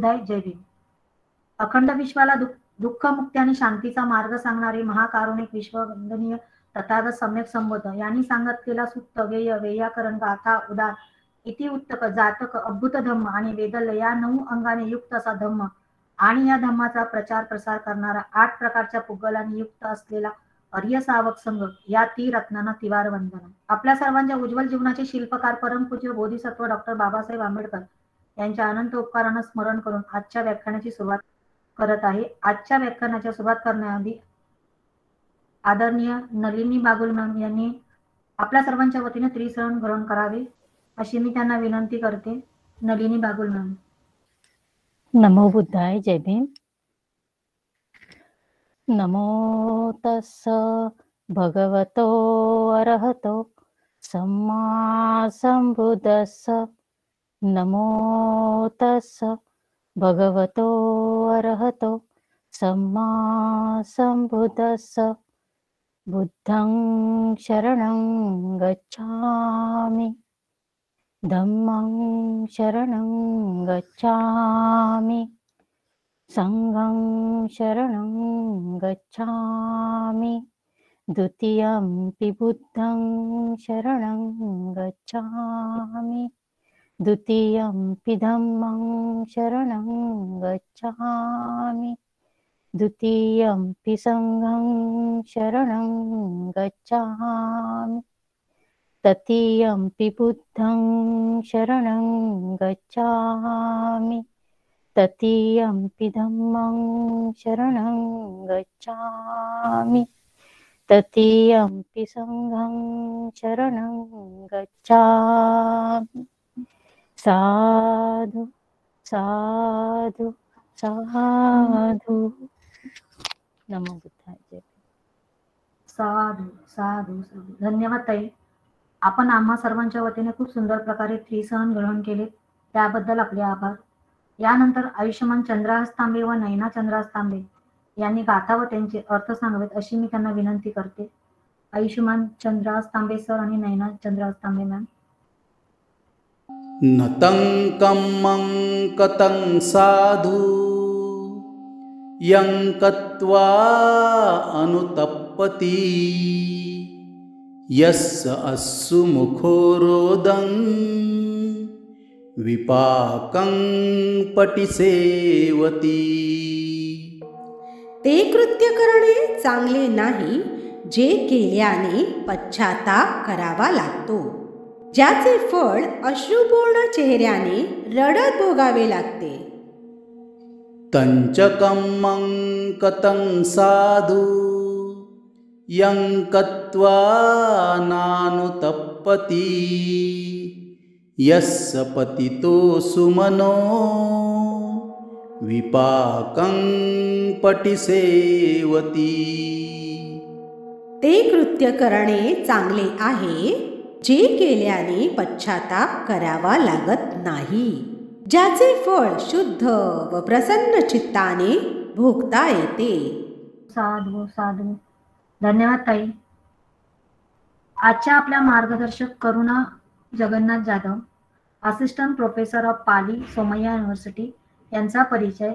बुद्धाय जय भीम. अखंड विश्वाला दुःख मुक्ती आणि शांतीचा मार्ग सांगणारे महाकारुणिक विश्ववंदनीय तथागत सम्यक संबोध यांनी सांगत केला सुत्त वेय वेयाकरण गाथा उदार इति उत्तक जातक अद्भुत धम्म आणि वेदल या 9 अंगाने युक्त असा धम्म आणि या धम्माचा प्रचार प्रसार करणारा 8 प्रकारच्या पुगलांनी युक्त असलेला अर्य सावक संघ या रत्नांना तिवार वंदना. आपल्या सर्वांच्या उज्ज्वल जीवनाचे शिल्पकार परमपूज्य बोधिसत्व डॉक्टर बाबासाहेब आंबेडकर यांच्या अनंत उपकारांना स्मरण करून आजच्या व्याख्यानाची सुरुवात करत आहे. आजच्या व्याख्यानाची सुरुवात करण्याआधी आदरणीय नलिनी बागुल मॅम यांनी आपल्या सर्वांच्या वतीने त्रिशरण ग्रहण करावे अशी मी त्यांना विनंती करते. नलिनी बागुल मॅम. नमो बुद्धाय जय भीम. नमो तस्स भगवतो अरहतो सम्मा संबुद्धस्स. नमो तस्स भगवतो अरहतो सम्मा संबुद्धस्स. बुद्धं शरणं गच्छामि धम्मं शरणं गच्छामि संघं शरणं गच्छामि द्वितीयंपि बुद्धं शरणं गच्छामि द्वितीयंपि धम्मं शरणं गच्छामि द्वितीयंपि संघं शरणं गच्छामि तृतीयंपि बुद्धं शरणं गच्छामि तृतीयंपि धम्मं शरणं गच्छामि तृतीयंपि संघं शरणं गच्छामि. साधु साधु साधु. नमो बुद्धाय. साधू साधू साधू. धन्यवाद ताई. आपण आम्हा सर्वांच्या वतीने खूप सुंदर प्रकारे त्रिसहन ग्रहण केले त्याबद्दल आपले आभार. यानंतर आयुष्यमान चंद्रहास तांबे व नयना चंद्रहास तांबे यांनी गाथा व त्यांचे अर्थ सांगावेत अशी मी त्यांना विनंती करते. आयुष्यमान चंद्रहास तांबे सर आणि नयना चंद्रहास तांबे मॅम. नतं कम्मं कतं साधु यं कत्वा अनुतप्पति यस्य अस्सु मुखो रोदं विपाकं पटिसेवती. ते कृत्य करणे चांगले नाही जे केल्याने पश्चाताप करावा लागतो, ज्याचे फळ अश्रुपूर्ण चेहऱ्याने रडत भोगावे लागते. तंच कम्मं कतं साधु यं कत्वा नानुतप्पति यस्य पतितो सुमनो विपाकं पटिसेवती. ते कृत्य करणे चांगले आहे जे केल्याने पश्चाताप करावा लागत नाही, ज्याचे फळ शुद्ध व प्रसन्न चित्ताने भोगता येते. साधू साधू. धन्यवाद ताई. आजच्या आपल्या मार्गदर्शक Karuna Jagannath Jadhav, assistant professor of Pali, Somaiya university यांचा परिचय.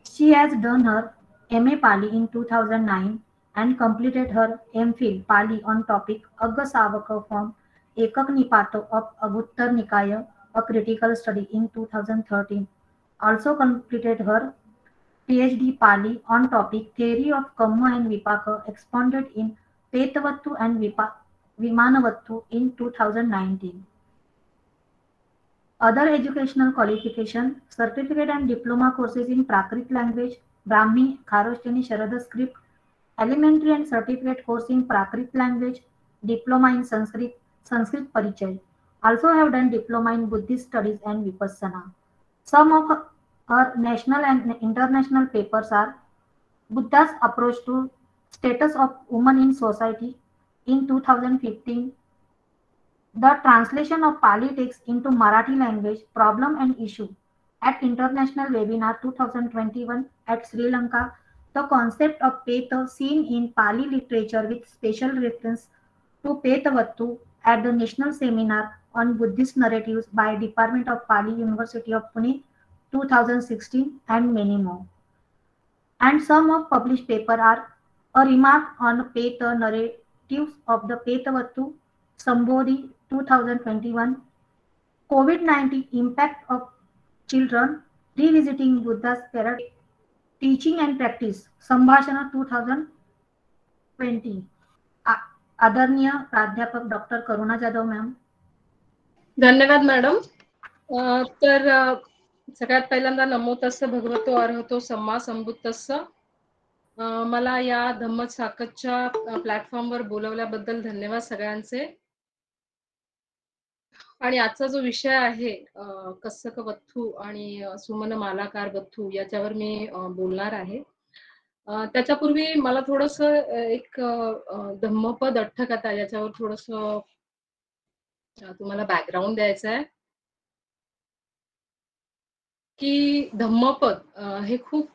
She has done her MA Pali in 2009 and completed her MPhil Pali on topic Agga Savaka from Ekak Nipato of Aguttar Nikaya, a critical study in 2013. Also completed her PhD Pali on topic Theory of Kamma and Vipaka expounded in Petavattu and Vimanavattu in 2019. Other educational qualification, certificate and diploma courses in Prakrit language, Brahmi, Kharosthani, Sharada script, elementary and certificate course in Prakrit language, diploma in Sanskrit Parichay. Also have done diploma in Buddhist studies and Vipassana. Some of her national and international papers are Buddha's approach to status of women in society in 2015, the translation of Pali text into Marathi language, problem and issue at International Webinar 2021 at Sri Lanka, the concept of Peta seen in Pali literature with special reference to Petavattu at the National Seminar on Buddhist Narratives by Department of Pali, University of Pune 2016, and many more. And some of published paper are a remark on Peta narratives of the Petavattu Sambodhi 2021, COVID-19 impact of children, revisiting Buddha's Parrot, teaching and practice, Sambhashana 2020. आदरणीय प्राध्यापक doctor करुणा Jadhav ma'am. धन्यवाद madam. तर सगळ्यात पहिल्यांदा नमो तस्स भगवतो अरहतो सम्मा संबुद्धस्स. मला या धम्म साकतच्या प्लॅटफॉर्मवर बोलवल्याबद्दल धन्यवाद सगळ्यांचे. आणि आजचा जो विषय आहे कस्सक वत्थू आणि सुमन मालाकार वत्थू याच्यावर मी बोलणार आहे. त्याच्यापूर्वी मला थोडस एक धम्मपद अठ्ठकथा याच्यावर थोडस तुम्हाला बॅकग्राऊंड द्यायचं आहे की धम्मपद हे खूप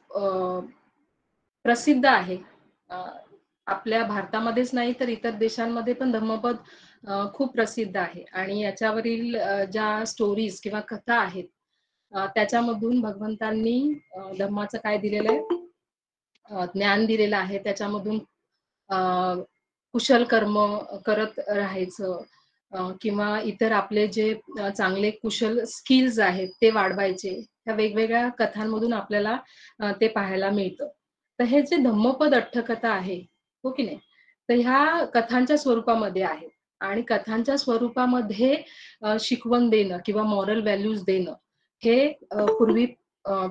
प्रसिद्ध आहे. आपल्या भारतामध्येच नाही तर इतर देशांमध्ये पण धम्मपद खूप प्रसिद्ध आहे. आणि याच्यावरील ज्या स्टोरीज किंवा कथा आहेत त्याच्यामधून भगवंतांनी धम्माचं काय दिलेलं आहे, ज्ञान दिलेलं आहे. त्याच्यामधून कुशल कर्म करत राहायचं किंवा इतर आपले जे चांगले कुशल स्किल्स आहेत ते वाढवायचे, ह्या वेगवेगळ्या कथांमधून आपल्याला ते पाहायला मिळतं. तर हे जे धम्मपद अठ्ठकथा आहे, हो की नाही, तर ह्या कथांच्या स्वरूपामध्ये आहे. आणि कथांच्या स्वरूपामध्ये शिकवण देणं किंवा मॉरल व्हॅल्यूज देणं हे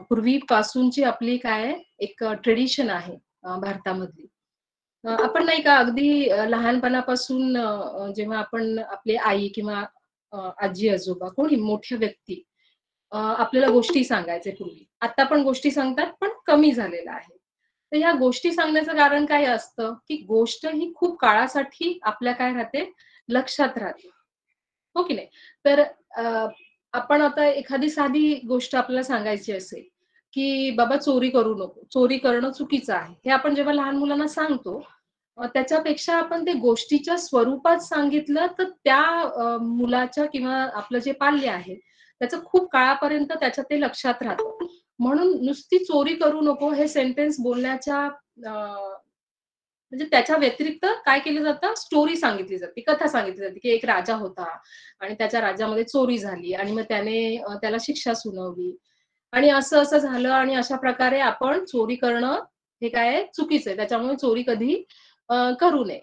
पूर्वीपासूनची आपली काय एक ट्रेडिशन आहे भारतामधली. आपण नाही का अगदी लहानपणापासून जेव्हा आपण आपले आई किंवा आजी आजोबा कोणी मोठ्या व्यक्ती आपल्याला गोष्टी सांगायचे पूर्वी. आता पण गोष्टी सांगतात पण कमी झालेलं आहे. तर ह्या गोष्टी सांगण्याचं कारण काय असतं की गोष्ट ही खूप काळासाठी आपल्या काय राहते, लक्षात राहते, हो की नाही. तर आपण आता एखादी साधी गोष्ट आपल्याला सांगायची असेल की बाबा चोरी करू नको, चोरी करणं चुकीचं आहे, हे आपण जेव्हा लहान मुलांना सांगतो त्याच्यापेक्षा आपण ते गोष्टीच्या स्वरूपात सांगितलं तर त्या मुलाच्या किंवा आपलं जे पाल्य आहे त्याचं खूप काळापर्यंत त्याच्या ते लक्षात राहतं. म्हणून नुसती चोरी करू नको हे सेंटेन्स बोलण्याच्या म्हणजे त्याच्या व्यतिरिक्त काय केलं जातं, स्टोरी सांगितली जाते, कथा सांगितली जाते की एक राजा होता आणि त्याच्या राज्यामध्ये चोरी झाली आणि मग त्याने त्याला शिक्षा सुनावली आणि असं असं झालं आणि अशा प्रकारे आपण चोरी करणं हे काय चुकीचं आहे, त्याच्यामुळे चोरी कधी करू नये.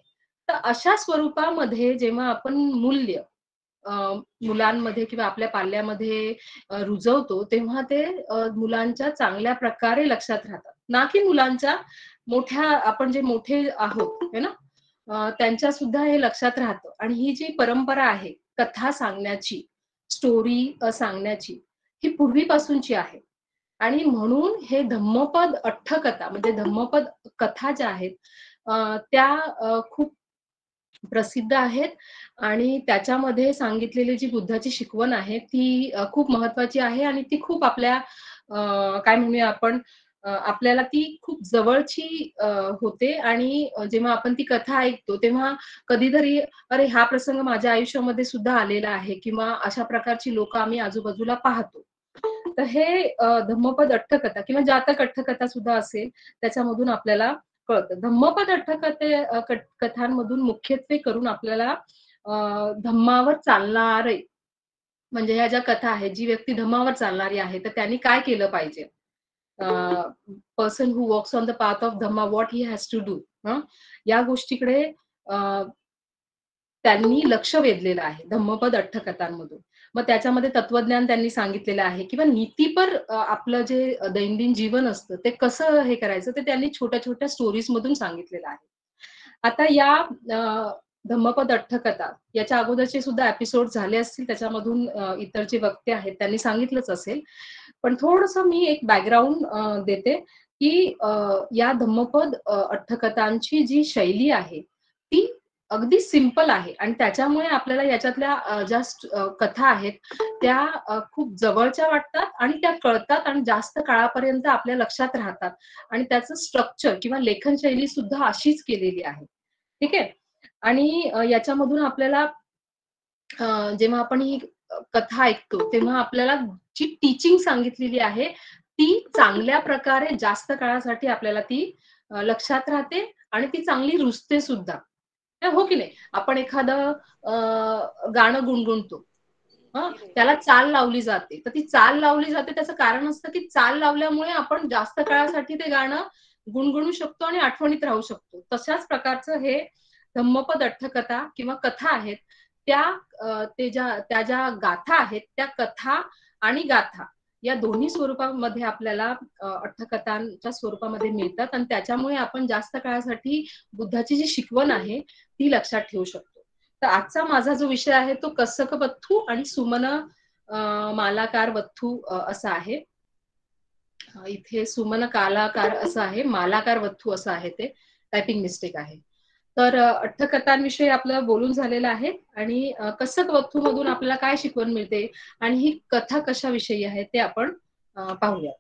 तर अशा स्वरूपामध्ये जेव्हा आपण मूल्य मुलांमध्ये किंवा आपल्या पाल्यामध्ये रुजवतो तेव्हा ते मुलांच्या चांगल्या प्रकारे लक्षात राहतात. ना की मुलांच्या मोठ्या आपण जे मोठे आहोत है ना त्यांच्या सुद्धा हे लक्षात राहतं. आणि ही जी परंपरा आहे कथा सांगण्याची, स्टोरी सांगण्याची, ही पूर्वीपासूनची आहे. आणि म्हणून हे धम्मपद अठ्ठकथा म्हणजे धम्मपद कथा ज्या आहेत त्या खूप प्रसिद्ध आहेत. आणि त्याच्यामध्ये सांगितलेली जी बुद्धाची शिकवण आहे ती खूप महत्वाची आहे आणि ती खूप आपल्या काय म्हणूया आपण आपल्याला ती खूप जवळची होते. आणि जेव्हा आपण ती कथा ऐकतो तेव्हा कधीतरी अरे हा प्रसंग माझ्या आयुष्यामध्ये सुद्धा आलेला आहे किंवा अशा प्रकारची लोक आम्ही आजूबाजूला पाहतो. तर हे धम्मपद अठ्ठकथा किंवा जातक अठ्ठकथा सुद्धा असेल त्याच्यामधून आपल्याला कळतं. धम्मपद कथांमधून मुख्यत्वे करून आपल्याला धम्मावर चालणारे म्हणजे ह्या ज्या कथा आहेत, जी व्यक्ती धम्मावर चालणारी आहे तर त्यांनी काय केलं पाहिजे, person who walks on the path of dhamma what he has to do, या गोष्टीकडे त्यांनी लक्ष वेधलेलं आहे धम्मपद अठ्ठकथांमधून. मग त्याच्यामध्ये तत्वज्ञान त्यांनी सांगितलेलं आहे किंवा नीतीपर आपलं जे दैनंदिन जीवन असतं ते कसं हे करायचं ते त्यांनी छोट्या छोट्या स्टोरीज मधून सांगितलेलं आहे. आता या धम्मपद अठ्ठकथा याच्या अगोदरचे सुद्धा एपिसोड झाले असतील, त्याच्यामधून इतर जे वक्ते आहेत त्यांनी सांगितलंच असेल. पण थोडस मी एक बॅकग्राऊंड देते की या धम्मपद अठ्ठकथांची जी शैली आहे ती अगदी सिंपल आहे आणि त्याच्यामुळे आपल्याला याच्यातल्या ज्या कथा आहेत त्या खूप जवळच्या वाटतात आणि त्या कळतात आणि जास्त काळापर्यंत आपल्या लक्षात राहतात. आणि त्याचं स्ट्रक्चर किंवा लेखन शैली सुद्धा अशीच केलेली आहे. ठीक आहे. आणि याच्यामधून आपल्याला जेव्हा आपण ही कथा ऐकतो तेव्हा आपल्याला जी टीचिंग सांगितलेली आहे ती चांगल्या प्रकारे जास्त काळासाठी आपल्याला ती लक्षात राहते आणि ती चांगली रुजते सुद्धा. हो की नाही? आपण एखादं गाणं गुणगुणतो, त्याला चाल लावली जाते. तर ती चाल लावली जाते त्याचं कारण असतं की चाल लावल्यामुळे आपण जास्त काळासाठी ते गाणं गुणगुणू शकतो आणि आठवणीत राहू शकतो. तशाच प्रकारचं हे धम्मपद अट्टकथा किंवा कथा आहेत त्या ज्या गाथा आहेत त्या कथा आणि गाथा या दोन्ही स्वरूपामध्ये आपल्याला अट्टकथांच्या स्वरूपामध्ये मिळतात आणि त्याच्यामुळे आपण जास्त काळासाठी बुद्धाची जी शिकवण आहे ती लक्षात ठेवू शकतो. तर आजचा माझा जो विषय आहे तो कसक वत्थू आणि सुमन मालाकार वत्थू असा आहे. इथे सुमन कालाकार असं आहे, मालाकार वत्थू असं आहे, ते टायपिंग मिस्टेक आहे. तर अट्टकथांविषयी आपलं बोलून झालेलं आहे आणि कसक वत्थू मधून आपल्याला काय शिकवण मिळते आणि ही कथा कशाविषयी आहे ते आपण पाहूया.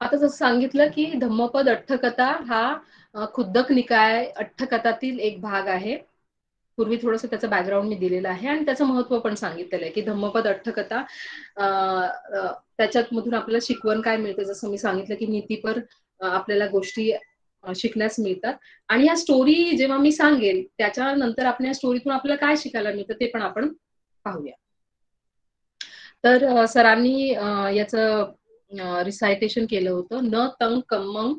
आता जसं सांगितलं की धम्मपद अट्टकथा हा खुद्दक निकाय अट्टकथातील एक भाग आहे. पूर्वी थोडंसं त्याचं बॅकग्राऊंड मी दिलेलं आहे आणि त्याचं महत्व पण सांगितलेलं आहे की धम्मपद अट्टकथा त्याच्यात मधून आपल्याला शिकवण काय मिळते. जसं मी सांगितलं की नीतीपर आपल्याला गोष्टी शिकण्यास मिळतात आणि या स्टोरी जेव्हा मी सांगेल त्याच्यानंतर आपण या स्टोरीतून आपल्याला काय शिकायला मिळतं ते पण आपण पाहूया. तर सरांनी याचं रिसायटेशन केलं होतं. न तं कम्मं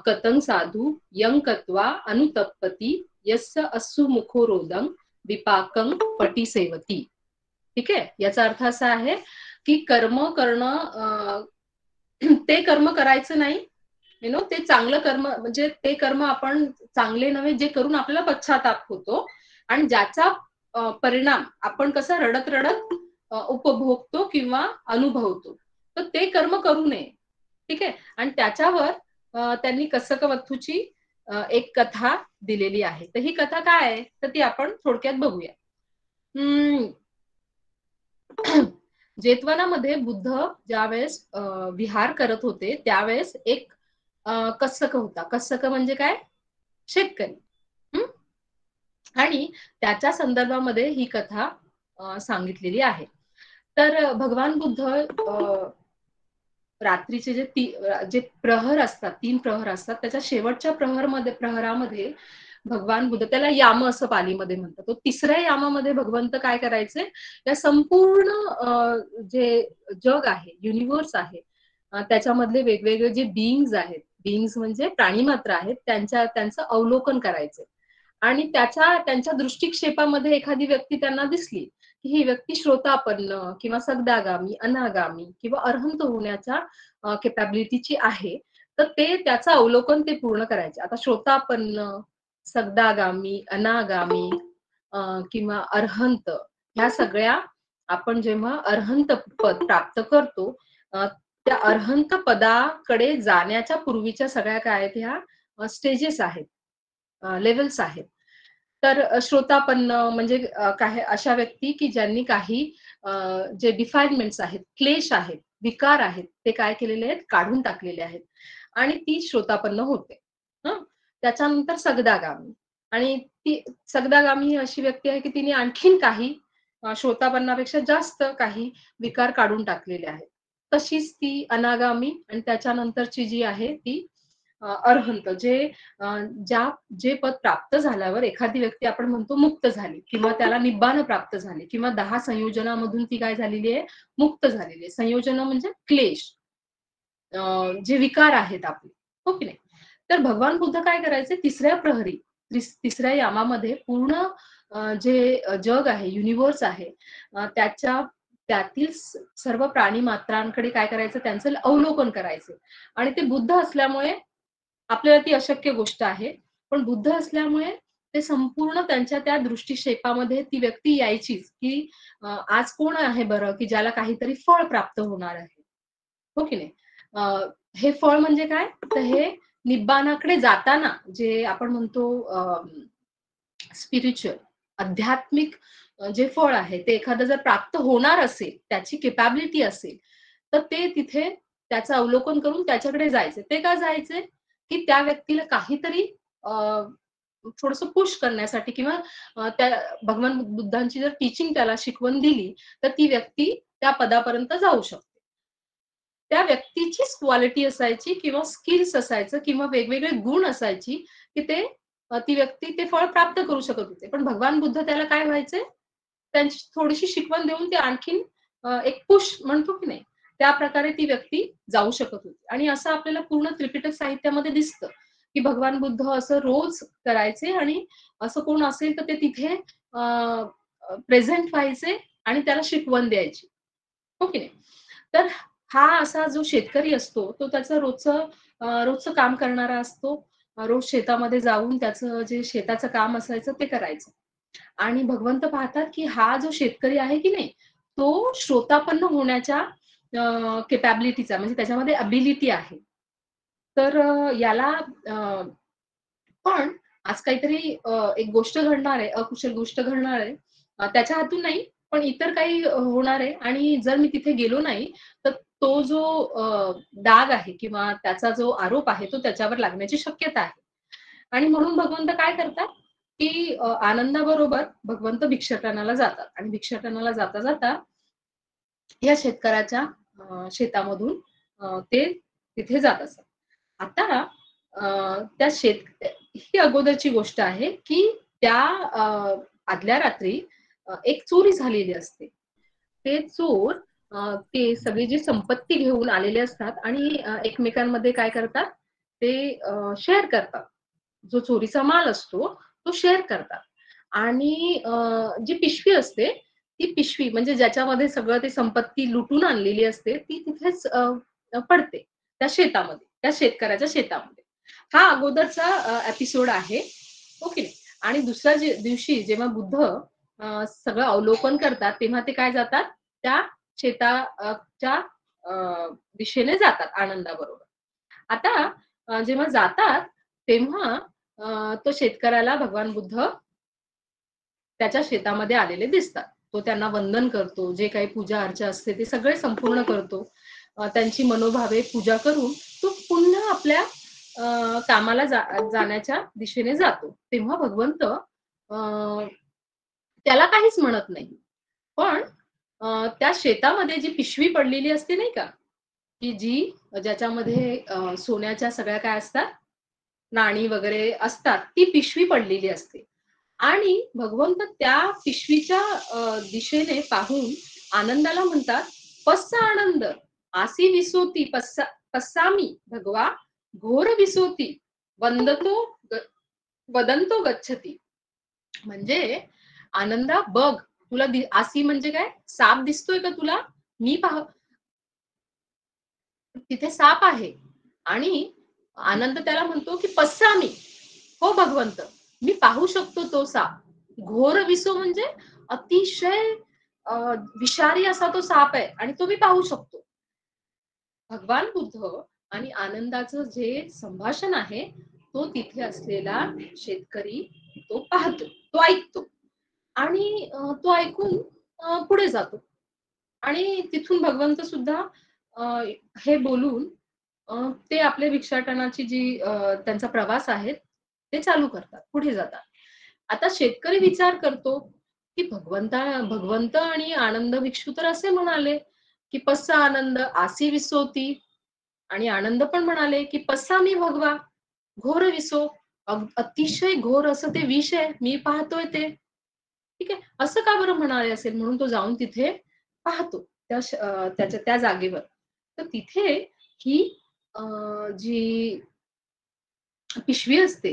कतं साधू यं कत्वा अनुतप्पती यस्य अस्सु मुखो रोदं विपाकं पटी सेवती. ठीक आहे, याचा अर्थ असा आहे की कर्म करणं ते कर्म करायचं नाही, ते चांगलं कर्म म्हणजे ते कर्म आपण चांगले नव्हे जे करून आपल्याला पश्चाताप होतो आणि ज्याचा परिणाम आपण कसं रडत रडत उपभोगतो किंवा अनुभवतो, तर ते कर्म करू नये. ठीक आहे, आणि त्याच्यावर त्यांनी कसक वत्थूची एक कथा दिलेली आहे. तर ही कथा काय आहे तर ती आपण थोडक्यात बघूया. जेतवनामध्ये बुद्ध ज्यावेळेस विहार करत होते त्यावेळेस एक कसक होता. कसक म्हणजे काय? शेतकरी. आणि त्याच्या संदर्भामध्ये ही कथा सांगितलेली आहे. तर भगवान बुद्ध रात्रीचे जे प्रहर असतात, 3 प्रहर असतात, त्याच्या शेवटच्या प्रहरामध्ये भगवान बुद्ध, त्याला याम असं पालीमध्ये म्हणतात, तो तिसऱ्या यामामध्ये भगवंत काय करायचे, या संपूर्ण जे जग आहे, युनिव्हर्स आहे, त्याच्यामधले वेगवेगळे जे बीइंग्स आहेत, बीइंग्स म्हणजे प्राणीमात्र आहेत, त्यांचं अवलोकन करायचे. आणि त्यांच्या दृष्टिक्षेपामध्ये एखादी व्यक्ती त्यांना दिसली की ही व्यक्ती श्रोतापन्न किंवा सगदागामी, अनागामी किंवा अरहंत होण्याच्या कॅपॅबिलिटीची आहे, तर ते त्याचं अवलोकन ते पूर्ण करायचे. आता श्रोतापन्न, सगदागामी, अनागामी किंवा अरहंत, ह्या सगळ्या आपण जेव्हा अरहंत पद प्राप्त करतो, त्या अरहंत पदाकडे जाण्याच्या पूर्वीच्या सगळ्या काय आहेत, ह्या स्टेजेस आहेत, लेवल्स आहेत. तर श्रोतापन्न म्हणजे काही अशा व्यक्ती की ज्यांनी काही जे डिफाईनमेंट्स आहेत, क्लेश आहेत, विकार आहेत, ते काय केलेले आहेत, काढून टाकलेले आहेत आणि ती श्रोतापन्न होते. त्याच्यानंतर सगदागामी, आणि ती सगदागामी ही अशी व्यक्ती आहे की तिने आणखीन काही श्रोतापन्नापेक्षा जास्त काही विकार काढून टाकलेले आहेत. तशीच ती अनागामी आणि त्याच्यानंतरची जी आहे ती अरहंत, जे पद प्राप्त झाल्यावर एखादी व्यक्ती आपण म्हणतो मुक्त झाली किंवा त्याला निब्बाण प्राप्त झाले किंवा 10 संयोजनामधून ती काय झालेली आहे, मुक्त झालेली आहे. संयोजन म्हणजे क्लेश, जे विकार आहेत आपले, हो की नाही. तर भगवान बुद्ध काय करायचे, तिसऱ्या प्रहरी, तिसऱ्या यामामध्ये पूर्ण जे जग आहे, युनिव्हर्स आहे, त्यातील सर्व प्राणी मात्रांकडे काय करायचं, त्यांचं अवलोकन करायचं. आणि ते बुद्ध असल्यामुळे आपल्याला ती अशक्य गोष्ट आहे, पण बुद्ध असल्यामुळे ते संपूर्ण त्यांच्या त्या दृष्टिक्षेपामध्ये ती व्यक्ती यायचीच की आज कोण आहे बरं की ज्याला काहीतरी फळ प्राप्त होणार आहे, हो की नाही. हे फळ म्हणजे काय, तर हे निब्बाणाकडे जाताना जे आपण म्हणतो स्पिरिच्युअल, आध्यात्मिक जे फळ आहे ते एखादं जर प्राप्त होणार असेल, त्याची कॅपॅबिलिटी असेल, तर ते तिथे त्याचं अवलोकन करून त्याच्याकडे जायचे. ते का जायचे, की त्या व्यक्तीला काहीतरी थोडंसं पुश करण्यासाठी किंवा त्या भगवान बुद्धांची जर टीचिंग त्याला शिकवण दिली तर ती व्यक्ती त्या पदापर्यंत जाऊ शकते. त्या व्यक्तीचीच क्वालिटी असायची किंवा स्किल्स असायचं किंवा वेगवेगळे गुण असायची की ती व्यक्ती ते फळ प्राप्त करू शकत होते. पण भगवान बुद्ध त्याला काय व्हायचे, त्यांची थोडीशी शिकवण देऊन ते आणखीन एक पुश म्हणतो की नाही, त्या प्रकारे ती व्यक्ती जाऊ शकत होती. आणि असं आपल्याला पूर्ण त्रिपिटक साहित्यामध्ये दिसतं की भगवान बुद्ध असं रोज करायचे आणि असं कोण असेल तर ते तिथे प्रेझेंट व्हायचे आणि त्याला शिकवण द्यायची. हो की नाही? तर हा असा जो शेतकरी असतो तो त्याचं रोजचं काम करणारा असतो. रोज शेतामध्ये जाऊन त्याचं जे शेताचं काम असायचं ते करायचं. आणि भगवंत पाहतात की हा जो शेतकरी आहे की नाही, तो श्रोतापन्न होण्याच्या कॅपॅबिलिटीचा म्हणजे त्याच्यामध्ये अबिलिटी आहे. तर याला पण आज काहीतरी एक गोष्ट घडणार आहे, अकुशल गोष्ट घडणार आहे. त्याच्या हातून नाही, पण इतर काही होणार आहे आणि जर मी तिथे गेलो नाही, तर तो जो डाग आहे किंवा त्याचा जो आरोप आहे, तो त्याच्यावर लागण्याची शक्यता आहे. आणि म्हणून भगवंत काय करतात, की आनंदाबरोबर भगवंत भिक्षाटनाला जातात आणि भिक्षाटनाला जाता-जाता या शेतकऱ्याच्या शेतामधून ते तिथे जात असतात. आता त्या ही अगोदरची गोष्ट आहे, की त्या आदल्या रात्री एक चोरी झालेली असते. ते चोर ते सगळी जी संपत्ती घेऊन आलेले असतात आणि एकमेकांमध्ये काय करतात, ते शेअर करतात. जो चोरीचा माल असतो, तो शेअर करतात. आणि जी पिशवी असते, ती पिशवी म्हणजे ज्याच्यामध्ये सगळं ते संपत्ती लुटून आणलेली असते, ती तिथेच पडते. त्या शेतामध्ये, त्या शेतकऱ्याच्या शेतामध्ये. हा अगोदरचा एपिसोड आहे. हो की नाही? आणि दुसऱ्या दिवशी जेव्हा बुद्ध सगळं अवलोकन करतात, तेव्हा ते काय जातात, त्या शेताच्या दिशेने जातात आनंदाबरोबर. आता जेव्हा जातात, तेव्हा तो शेतकऱ्याला भगवान बुद्ध त्याच्या शेतामध्ये आलेले दिसतात. तो त्यांना वंदन करतो. जे काही पूजा अर्चा असते ते सगळे संपूर्ण करतो. त्यांची मनोभावे पूजा करून तो पुन्हा आपल्या कामाला जाण्याच्या दिशेने जातो. तेव्हा भगवंत त्याला काहीच म्हणत नाही. पण त्या शेतामध्ये जी पिशवी पडलेली असते नाही का, की ज्याच्यामध्ये सोन्याच्या सगळ्या काय असतात, नाणी वगैरे असतात, ती पिशवी पडलेली असते. आणि भगवंत त्या पिशवीच्या दिशेने पाहून आनंदाला म्हणतात, "पस्सा आनंद, आसी विसोती पस्सामी भगवा, घोर विसोती, वंदतो वदंतो गच्छती." म्हणजे आनंदा बघ, तुला आसी म्हणजे काय? साप दिसतोय का तुला? मी तिथे साप आहे. आणि आनंद त्याला म्हणतो, की "पस्सामी." हो भगवंत, मी पाहू शकतो तो साप. घोर विसो म्हणजे अतिशय विषारी असा तो साप आहे आणि तो मी पाहू शकतो. भगवान बुद्ध आणि आनंदाचं जे संभाषण आहे, तो तिथे असलेला शेतकरी तो पाहतो, तो ऐकतो आणि तो ऐकून पुढे जातो. आणि तिथून भगवंत सुद्धा अ, हे बोलून ते आपले भिक्षाटनाची जी त्यांचा प्रवास आहे, ते चालू करतात, पुढे जातात. आता शेतकरी विचार करतो, की भगवंत आणि आनंद भिक्षू तर असे म्हणाले, की "पस्सा आनंद आसी विसोती." आणि आनंद पण म्हणाले, की "पस्सामी भगवा, घोर विसो." अतिशय घोर असं ते विष आहे, मी पाहतोय ते. ठीक आहे. असं का बरं म्हणाले असेल? म्हणून तो जाऊन तिथे पाहतो. त्याच्या त्या जागेवर. तर तिथे ही अ, जी पिशवी असते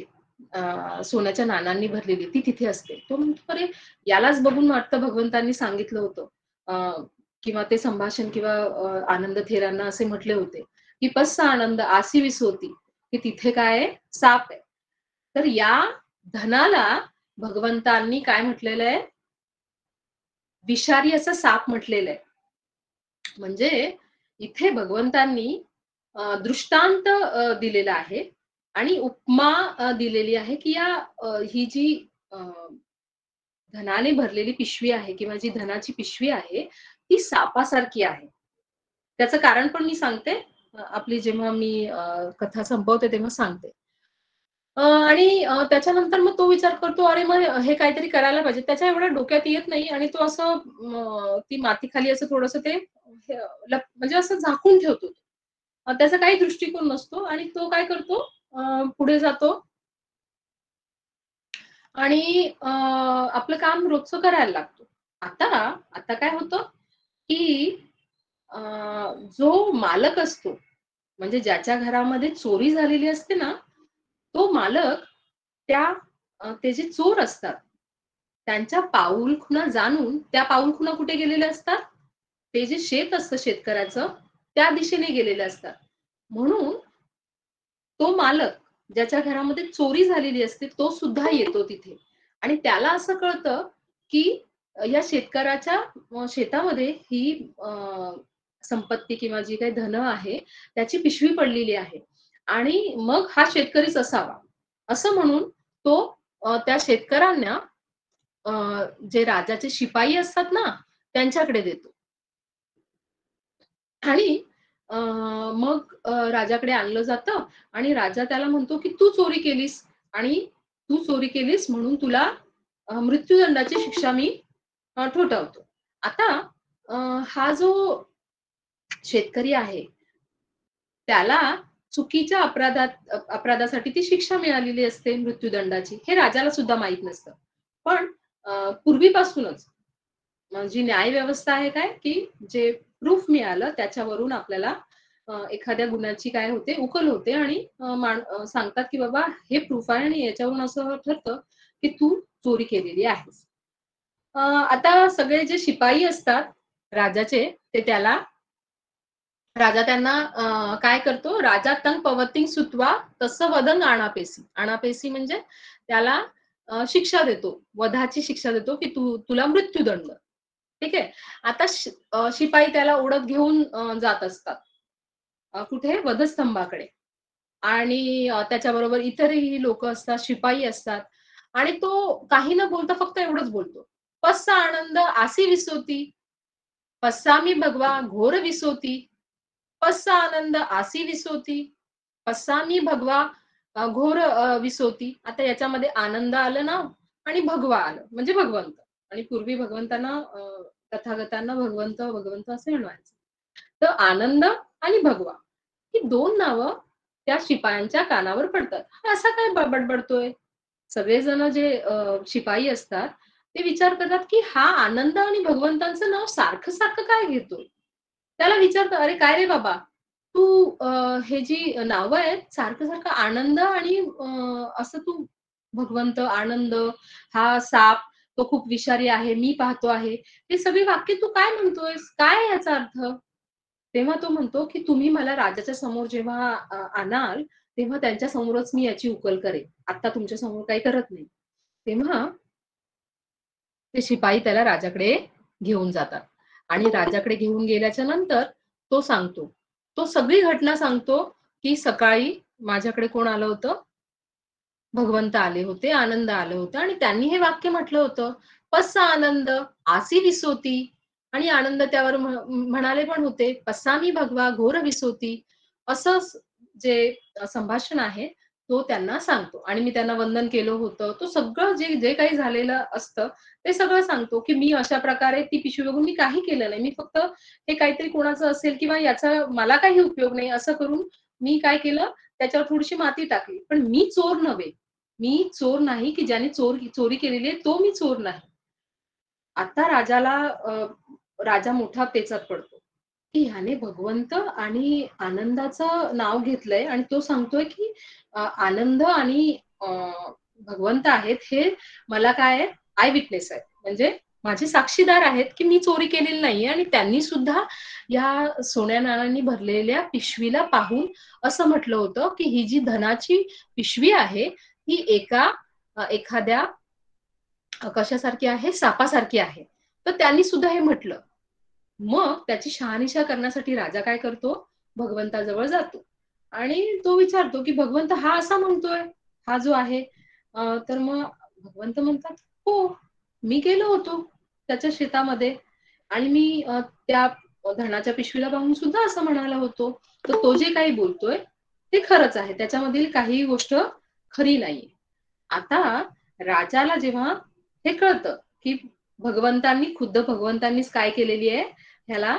सोन्याच्या नाण्यांनी भरलेली ती तिथे असते. तो म्हणतो, "अरे, यालाच बघून वाटतं भगवंतांनी सांगितलं होतं." किंवा ते संभाषण किंवा आनंद थेरांना असे म्हटले होते, की "पस्सा आनंद आसी विसोती." की तिथे काय आहे? साप आहे. तर या धनाला भगवंतांनी काय म्हटलेलं आहे? विषारी असा साप म्हटलेलं आहे. म्हणजे इथे भगवंतांनी दृष्टांत दिलेला आहे आणि उपमा दिलेली आहे, की ही जी अ, धनाने भरलेली पिशवी आहे किंवा जी धनाची पिशवी आहे, ती सापासारखी आहे. त्याचं कारण पण मी सांगते. आपली जेव्हा मी कथा संपवते तेव्हा सांगते. आणि त्याच्यानंतर मग तो विचार करतो, अरे मग हे काहीतरी करायला पाहिजे. त्याच्या एवढ्या डोक्यात येत नाही आणि तो असं ती माती खाली असं थोडंसं ते म्हणजे असं झाकून ठेवतो. त्याचा काही दृष्टिकोन नसतो आणि तो काय करतो, पुढे जातो आणि आपलं काम रोजचं करायला लागतो. आता काय होतं, की अ, जो मालक असतो, म्हणजे ज्याच्या घरामध्ये चोरी झालेली असते ना, तो मालक त्या ते जे चोर असतात, त्यांच्या पाऊलखुणा जाणून त्या पाऊलखुणा कुठे गेलेल्या असतात? ते जे शेत असतं शेतकऱ्याचं, त्या दिशेने गेलेले असतात. म्हणून तो मालक ज्याच्या घरामध्ये चोरी झालेली असते, तो सुद्धा येतो तिथे आणि त्याला असं कळतं, की या शेतकऱ्याच्या शेतामध्ये ही संपत्ती किंवा जी काही धन आहे, त्याची पिशवी पडलेली आहे आणि मग हा शेतकरीच असावा, असं म्हणून तो त्या शेतकऱ्यांना अ, जे राजाचे शिपाई असतात ना, त्यांच्याकडे देतो. आणि मग राजाकडे आणलं जातं आणि राजा त्याला म्हणतो, की "तू चोरी केलीस आणि तू चोरी केलीस म्हणून तुला मृत्यूदंडाची शिक्षा मी ठोठावतो." आता अ, हा जो शेतकरी आहे, त्याला चुकीच्या अपराधासाठी ती शिक्षा मिळालेली असते मृत्यूदंडाची. हे राजाला सुद्धा माहीत नसतं. पण पूर्वीपासूनच जी न्याय व्यवस्था आहे काय, की जे प्रूफ मिळालं त्याच्यावरून आपल्याला एखाद्या गुन्ह्याची काय होते, उकल होते आणि सांगतात, की बाबा हे प्रूफ आहे आणि याच्यावरून असं ठरतं, की तू चोरी केलेली आहेस. आता सगळे जे शिपाई असतात राजाचे, ते त्याला राजा त्यांना काय करतो, "राजा तंग पवतीं सुतवा तसं वदन आणापेसी." आणापेसी म्हणजे त्याला शिक्षा देतो. वधाची शिक्षा देतो, की तुला मृत्यूदंड. ठीक आहे. आता शिपाई त्याला ओढत घेऊन जात असतात. कुठे? वधस्तंभाकडे आणि त्याच्याबरोबर इतरही लोकं असतात, शिपाई असतात आणि तो काही न बोलता फक्त एवढंच बोलतो. "पस्सा आनंद आसी विसोती, पस्सामी भगवा घोर विसोती, पस्सा आनंद आसी विसोती, पस्सामी भगवा घोर विसोती." आता याच्यामध्ये आनंद आलं ना आणि भगवा आलं म्हणजे भगवंत आणि पूर्वी भगवंतांना तथागतांना भगवंत, भगवंत असे म्हणवायचे. तर आनंद आणि भगवा ही 2 नावं त्या शिपायांच्या कानावर पडतात. हा असा काय बडबडतोय? सगळेजण जे शिपाई असतात, ते विचार करतात, की हा आनंद आणि भगवंतांचं नाव सारखं-सारखं काय घेतोय? त्याला विचारतात, "अरे काय रे बाबा, तू हे जी नावं आहेत, सारखं-सारखं आनंद आणि असं तू भगवंत, आनंद, हा साप, तो खूप विषारी आहे, मी पाहतो आहे. हे सगळी वाक्य तू काय म्हणतोयस? काय आहे याचा अर्थ?" तेव्हा तो म्हणतो, की "तुम्ही मला राजाच्या समोर जेव्हा आणाल, तेव्हा त्यांच्या समोरच मी याची उकल करेन. आता तुमच्या समोर काही करत नाही." तेव्हा ते शिपाई त्याला राजाकडे घेऊन जातात आणि राजाकडे घेऊन गेल्याच्या नंतर तो सांगतो. तो सगळी घटना सांगतो, की सकाळी माझ्याकडे कोण आलं होतं? भगवंत आले होते, आनंद आलं होतं आणि त्यांनी हे वाक्य म्हटलं होतं, "पस्सा आनंद, आसी विसोती." आणि आनंद त्यावर म्हणाले पण होते, "पस्सामी भगवा घोर विसोती." असं जे संभाषण आहे, तो त्यांना सांगतो आणि मी त्यांना वंदन केलं होतं. तो सगळं जे जे काही झालेलं असतं, ते सगळं सांगतो, की मी अशा प्रकारे ती पिशवी बघून मी काही केलं नाही. मी फक्त हे काहीतरी कोणाचं असेल किंवा याचा मला काही उपयोग नाही असं करून मी काय केलं, त्याच्यावर थोडीशी माती टाकली. पण मी चोर नव्हे. मी चोर नाही, की ज्याने चोरी केलेली आहे, तो मी चोर नाही. आता राजा मोठा पेचात पडतो, की ह्याने भगवंत आणि आनंदाचं नाव घेतलंय आणि तो सांगतोय, की आनंद आणि भगवंत आहेत हे मला काय आहे, आय विटनेस आहेत. म्हणजे माझे साक्षीदार आहेत, की मी चोरी केलेली नाहीये आणि त्यांनी सुद्धा या सोन्या-नाण्यांनी भरलेल्या पिशवीला पाहून असं म्हटलं होतं, की ही जी धनाची पिशवी आहे, ही एखाद्या कशासारखी आहे? सापासारखी आहे. तर त्यांनी सुद्धा हे म्हटलं. मग त्याची शहानिशा करण्यासाठी राजा काय करतो? भगवंताजवळ जातो आणि तो विचारतो, की "भगवंत हा असा म्हणतोय, हा जो आहे." तर मग भगवंत म्हणतात, "हो, मी गेलो होतो त्याच्या शेतामध्ये आणि मी त्या धनाच्या पिशवीला पाहून सुद्धा असं म्हणाला होतो. तर तो जे काही बोलतोय, ते खरंच आहे. त्याच्यामधील काहीही गोष्ट खरी नाहीये. आता राजाला जेव्हा हे कळतं की खुद्द भगवंतांनीच काय केलेली आहे, ह्याला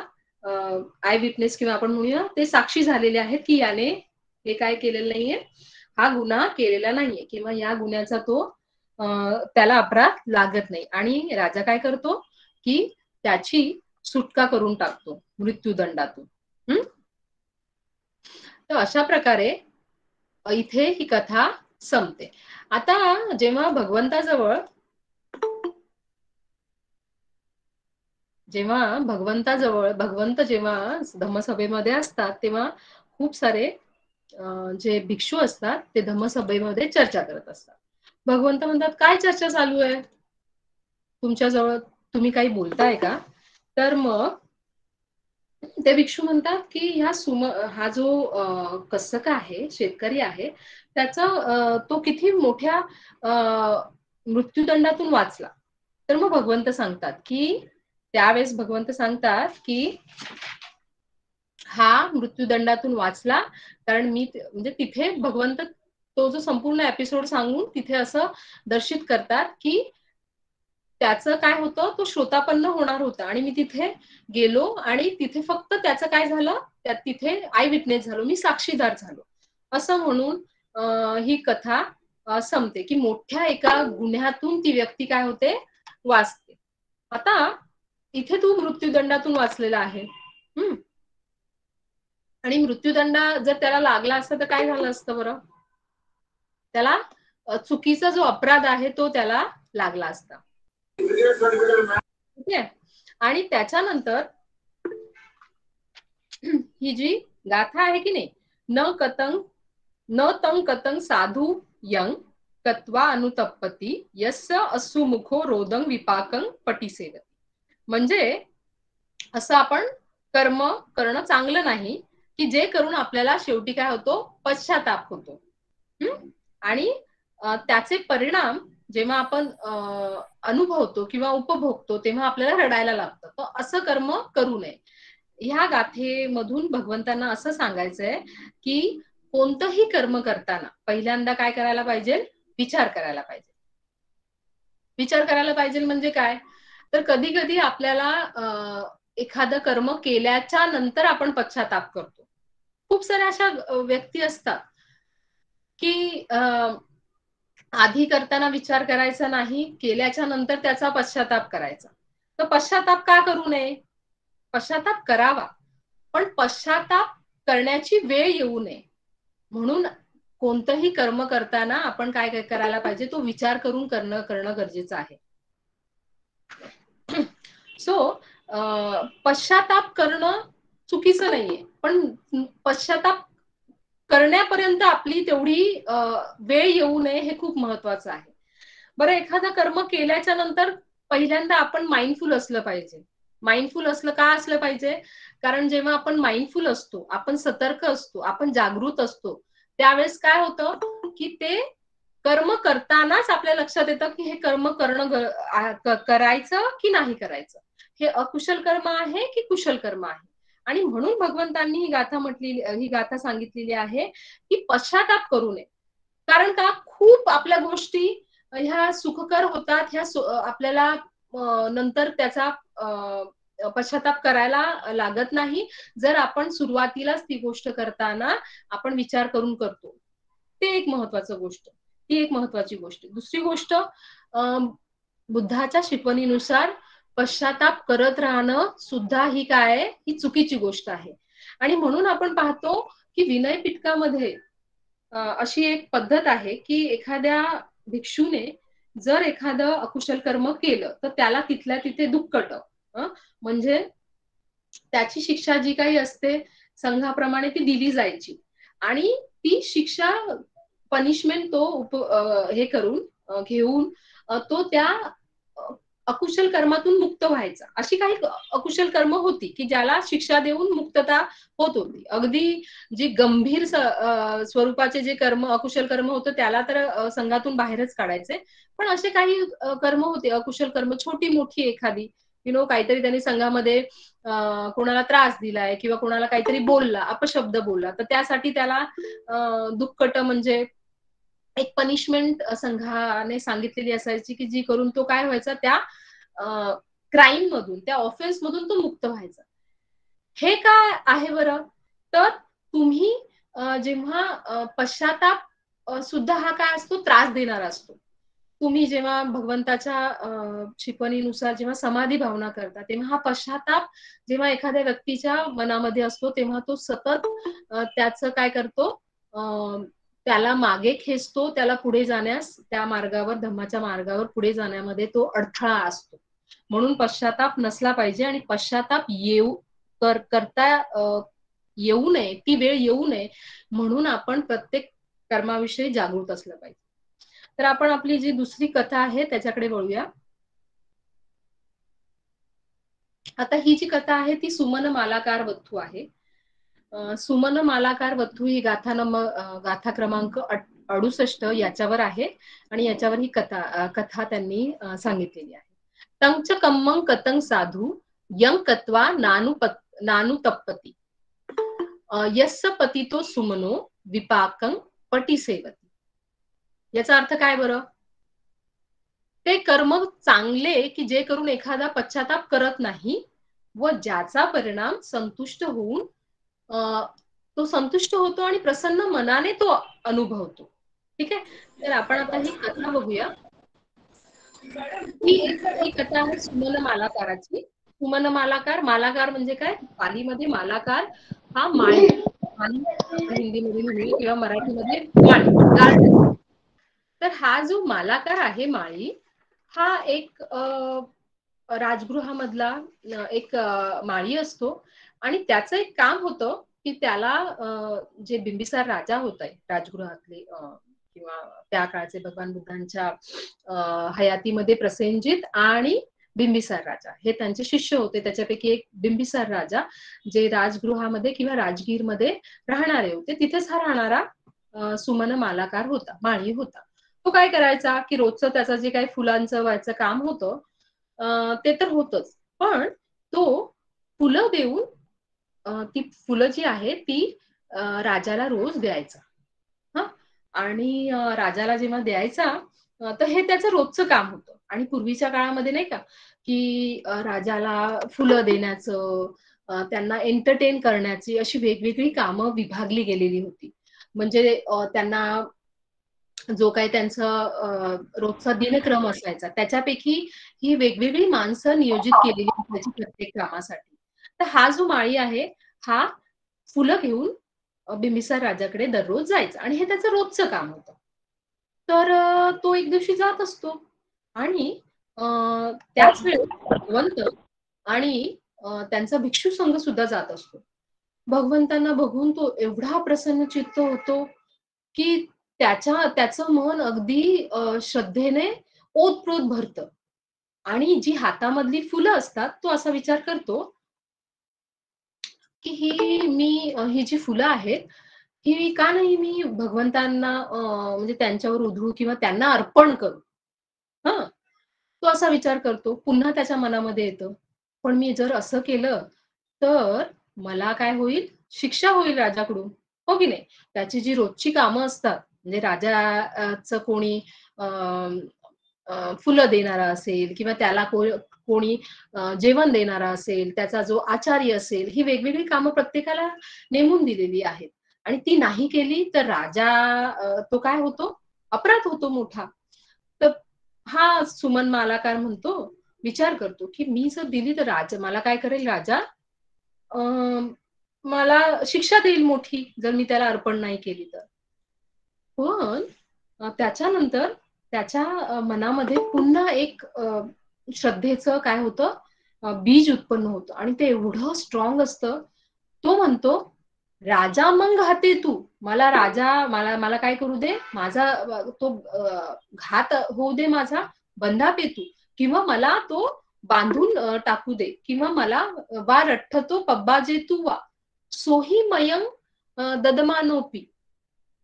आय विटनेस किंवा आपण म्हणूया ते साक्षी झालेले आहेत की याने हे काय केलेलं नाहीये, हा गुन्हा केलेला नाहीये किंवा या गुन्ह्याचा तो त्याला अपराध लागत नाही. आणि राजा काय करतो की त्याची सुटका करून टाकतो मृत्यूदंडातून. तर अशा प्रकारे इथे ही कथा संपते. आता जेव्हा भगवंत जेव्हा धम्मसभेमध्ये असतात तेव्हा खूप सारे जे भिक्षू असतात ते धम्मसभेमध्ये चर्चा करत असतात. भगवंत म्हणतात, काय चर्चा चालू आहे तुमच्याजवळ, तुम्ही काही बोलताय का? तर मग ते भिक्षू म्हणतात की हा जो कसक आहे, शेतकरी आहे, त्याचा तो किती मोठ्या मृत्यूदंडातून वाचला. तर मग भगवंत सांगतात की हा मृत्यूदंडातून वाचला कारण मी म्हणजे तिथे भगवंत तो जो संपूर्ण एपिसोड सांगून तिथे असं दर्शित करतात की त्याचं काय होतं, तो श्रोतापन्न होणार होता आणि मी तिथे गेलो आणि तिथे फक्त त्याचं काय झालं, तिथे आय विटनेस झालो, मी साक्षीदार झालो, असं म्हणून ही कथा संपते की मोठ्या एका गुन्ह्यातून ती व्यक्ती काय होते, वाचते. आता इथे तू मृत्यूदंडातून वाचलेला आहे आणि मृत्यूदंड जर त्याला लागला असता तर काय झालं असतं बरं? त्याला चुकीचा जो अपराध आहे तो त्याला लागला असता. ठीक आहे. आणि त्याच्यानंतर ही जी गाथा आहे की नाही, न तं कतं साधू यं कत्वा अनुतप्पती यस्य असुमुखो रोदं विपाकं पटिसेद. म्हणजे असं आपण कर्म करणं चांगलं नाही की जे करून आपल्याला शेवटी काय होतो, पश्चाताप होतो. आणि त्याचे परिणाम जेव्हा आपण अनुभवतो किंवा उपभोगतो तेव्हा आपल्याला रडायला लागतं. तर असं कर्म करू नये. ह्या गाथेमधून भगवंतांना असं सांगायचंय की कोणतंही कर्म करताना पहिल्यांदा काय करायला पाहिजे, विचार करायला पाहिजे. विचार करायला पाहिजे म्हणजे काय, तर कधी कधी आपल्याला एखादं कर्म केल्याच्या नंतर आपण पश्चाताप करतो. खूप साऱ्या अशा व्यक्ती असतात की आधी करताना विचार करायचा नाही, केल्याच्या नंतर त्याचा पश्चाताप करायचा. तर पश्चाताप का करू नये? पश्चाताप करावा, पण पश्चाताप करण्याची वेळ येऊ नये. म्हणून कोणतंही कर्म करताना आपण काय करायला पाहिजे, तो विचार करून करणं गरजेचं आहे. सो पश्चाताप करणं चुकीचं नाहीये, पण पश्चाताप करण्यापर्यंत आपली तेवढी वेळ येऊ नये हे खूप महत्वाचं आहे. बरं, एखादा कर्म केल्याच्या नंतर पहिल्यांदा आपण माइंडफुल असलं पाहिजे. माइंडफुल का असलं पाहिजे? कारण जेव्हा आपण माइंडफुल असतो, आपण सतर्क असतो, आपण जागृत असतो, त्यावेळेस काय होतं की ते कर्म करतानाच आपल्या लक्षात येतं की हे कर्म करायचं की नाही करायचं, हे अकुशल कर्म आहे की कुशल कर्म आहे. आणि म्हणून भगवंतांनी ही गाथा सांगितलेली आहे की पश्चाताप करू नये. कारण का, खूप आपल्या गोष्टी ह्या सुखकर होतात, ह्या आपल्याला नंतर त्याचा पश्चाताप करायला लागत नाही जर आपण सुरुवातीलाच ती गोष्ट करताना आपण विचार करून करतो. ते एक महत्वाचं गोष्ट, ती एक महत्वाची गोष्ट. दुसरी गोष्ट, बुद्धाच्या शिकवणीनुसार पश्चाताप करत राहणं सुद्धा ही काय आहे, ही चुकीची गोष्ट आहे. आणि म्हणून आपण पाहतो की विनय पिटकामध्ये अशी एक पद्धत आहे की एखाद्या भिक्षूने जर एखादं अकुशल कर्म केलं तर त्याला तिथल्या तिथे दुःखट, म्हणजे त्याची शिक्षा जी काही असते संघाप्रमाणे ती दिली जायची आणि ती शिक्षा पनिशमेंट तो हे करून घेऊन तो त्या अकुशल कर्मातून मुक्त व्हायचा. अशी काही अकुशल कर्म होती की ज्याला शिक्षा देऊन मुक्तता होत होती. अगदी जी गंभीर स्वरूपाचे जे कर्म अकुशल कर्म होतं त्याला तर संघातून बाहेरच काढायचे. पण असे काही कर्म होते अकुशल कर्म, छोटी मोठी एखादी काहीतरी त्यांनी संघामध्ये कोणाला त्रास दिलाय किंवा कोणाला काहीतरी बोलला, अपशब्द बोलला, तर त्यासाठी त्याला दुःखट म्हणजे एक पनिशमेंट संघाने सांगितलेली असायची की जी करून तो काय व्हायचा, त्या क्राईम मधून, त्या ऑफेन्स मधून तो मुक्त व्हायचा. हे काय आहे बरं, तर तुम्ही जेव्हा पश्चाताप सुद्धा हा काय असतो, त्रास देणारा असतो. तुम्ही जेव्हा भगवंताच्या शिकवणीनुसार जेव्हा समाधी भावना करता, तेव्हा हा पश्चाताप जेव्हा एखाद्या व्यक्तीच्या मनामध्ये असतो, तेव्हा तो सतत त्याचं काय करतो, त्याला मागे खेचतो, त्याला पुढे जाण्यास, त्या मार्गावर, धम्माच्या मार्गावर पुढे जाण्यामध्ये तो अडथळा असतो. म्हणून पश्चाताप नसला पाहिजे आणि पश्चाताप करता येऊ नये, ती वेळ येऊ नये म्हणून आपण प्रत्येक कर्माविषयी जागृत असलं पाहिजे. तर आपण आपली जी दुसरी कथा आहे त्याच्याकडे वळूया. आता ही जी कथा आहे ती सुमन मालाकार वथू आहे. सुमन मालाकार वथू ही गाथा क्रमांक 68 याच्यावर आहे आणि याच्यावर ही कथा त्यांनी सांगितलेली आहे. तंच कम्मं कतं साधू यं कत्वा नानु तप्पती यस्स पतितो सुमनो विपाकं पटिसेवती. याचा अर्थ काय बरं? ते कर्म चांगले की जे करून एखादा पश्चाताप करत नाही व ज्याचा परिणाम संतुष्ट होऊन तो संतुष्ट होतो आणि प्रसन्न मनाने तो अनुभवतो. ठीक आहे, तर आपण आता ही कथा बघूया. ही कथा आहे सुमन मालाकाराची. सुमन मालाकार म्हणजे काय? पालीमध्ये मालाकार हा माळी, हिंदीमध्ये म्हणूया किंवा मराठीमध्ये माळी. तर हा जो मालाकार आहे माळी, हा एक राजगृहामधला एक माळी असतो आणि त्याचं एक काम होतं की त्याला जे बिंबिसार राजा होते राजगृहातले किंवा त्या काळचे भगवान बुद्धांच्या हयातीमध्ये प्रसेनजित आणि बिंबिसार राजा हे त्यांचे शिष्य होते. त्याच्यापैकी एक बिंबिसार राजा जे राजगृहामध्ये किंवा राजगीरमध्ये राहणारे होते, तिथेच हा राहणारा सुमन मालाकार होता, माळी होता. तो काय करायचा की रोजचं त्याचं जे काही फुलांचं व्हायचं काम होतं ते तर होतच, पण तो फुलं देऊन ती फुलं जी आहे ती राजाला रोज द्यायचा. आणि राजाला जेव्हा द्यायचा तर हे त्याचं रोजचं काम होतं. आणि पूर्वीच्या काळामध्ये नाही का की राजाला फुलं देण्याचं, त्यांना एंटरटेन करण्याची अशी वेगवेगळी कामं विभागली गेलेली होती. म्हणजे त्यांना जो काही त्यांचा रोजचा दिनक्रम असायचा त्याच्यापैकी ही वेगवेगळी माणसं नियोजित केलेली असायची प्रत्येक कामासाठी. तर हा जो माळी आहे हा फुलं घेऊन बिंबिसार राजाकडे दररोज जायचा आणि हे त्याचं रोजचं काम होतं. तर तो एक दिवशी जात असतो आणि त्याच वेळेस भगवंत आणि त्यांचा भिक्षू संघ सुद्धा जात असतो. भगवंतांना बघून तो एवढा प्रसन्न चित्त होतो की त्याचं मन अगदी श्रद्धेने ओतप्रोत भरतं आणि जी हातामधली फुलं असतात तो असा विचार करतो की ही जी फुलं आहेत ही का नाही मी भगवंतांना म्हणजे त्यांच्यावर उधळू किंवा त्यांना अर्पण करू. तो असा विचार करतो. पुन्हा त्याच्या मनामध्ये येतं, पण मी जर असं केलं तर मला काय होईल, शिक्षा होईल राजाकडून, हो की नाही? त्याची जी रोजची कामं असतात म्हणजे राजाचं कोणी फुलं देणारा असेल किंवा त्याला कोणी जेवण देणारा असेल, त्याचा जो आचारी असेल, ही वेगवेगळी कामं प्रत्येकाला नेमून दिलेली आहेत आणि ती नाही केली तर राजा तो काय होतो, अपराध होतो मोठा. तर हा सुमन मालाकार म्हणतो, विचार करतो की मी जर दिली तर मला काय करेल राजा, मला शिक्षा देईल मोठी जर मी त्याला अर्पण नाही केली तर. पण त्याच्यानंतर त्याच्या मनामध्ये पुन्हा एक श्रद्धेचं काय होतं बीज उत्पन्न होतं आणि ते एवढं स्ट्रॉंग असतं. तो म्हणतो राजा मग घाते तू, मला काय करू दे, माझा तो घात होऊ दे, माझा बंधापे तू, किंवा मला तो बांधून टाकू दे, किंवा मला वा रठ्ठतो पब्बाजे तू वा सोही मयं ददमानोपी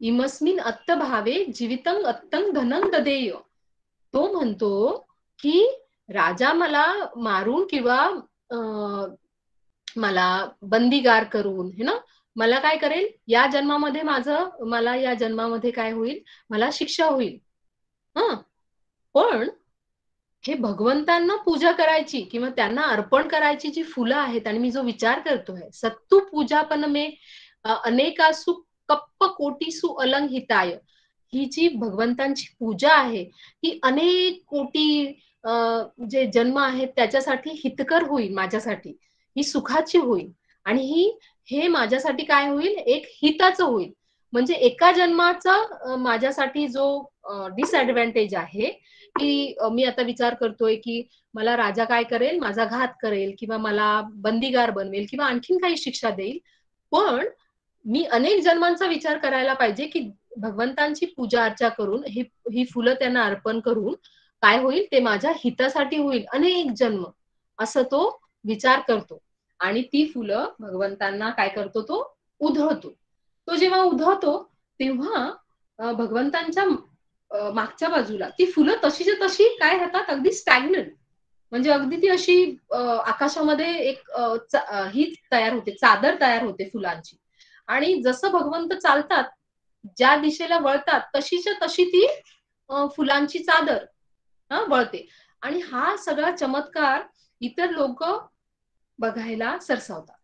इमस्मिन अत्तभावे जीवितं अत्तं धनं ददेय. तो म्हणतो की राजा मला मारून किंवा मला बंदीगार करून है ना मला काय करेल, या जन्मामध्ये मला या जन्मामध्ये काय होईल, मला शिक्षा होईल. पण हे भगवंतांना पूजा करायची किंवा त्यांना अर्पण करायची जी फुलं आहेत, आणि मी जो विचार करतोय, सत्तू पूजा पण मे अनेकासु कप्प कोटीसु अलंघिताय, ही जी भगवंतांची पूजा आहे, ही अनेक कोटी जे जन्म आहेत त्याच्यासाठी हितकर होईल, माझ्यासाठी ही सुखाची होईल, आणि हे माझ्यासाठी काय होईल, एक हिताचं होईल. म्हणजे एका जन्माचा माझ्यासाठी जो डिसएडव्हान्टेज आहे, की मी आता विचार करतोय की मला राजा काय करेल, माझा घात करेल किंवा मला बंदीगार बनवेल किंवा आणखीन काही शिक्षा देईल. पण मी अनेक जन्मांचा विचार करायला पाहिजे की भगवंतांची पूजा अर्चा करून ही फुलं त्यांना अर्पण करून काय होईल, ते माझ्या हितासाठी होईल अनेक जन्म, असं तो विचार करतो. आणि ती फुलं भगवंतांना काय करतो, तो उधळतो. तो जेव्हा उधळतो तेव्हा भगवंतांच्या मागच्या बाजूला ती फुलं तशीच्या तशी काय राहतात, अगदी स्टॅग्नंट. म्हणजे अगदी ती अशी आकाशामध्ये एक ही तयार होते, चादर तयार होते फुलांची. आणि जसं भगवंत चालतात, ज्या दिशेला वळतात, तशीच्या तशी ती फुलांची चादर वळते. आणि हा सगळा चमत्कार इतर लोक बघायला सरसावतात.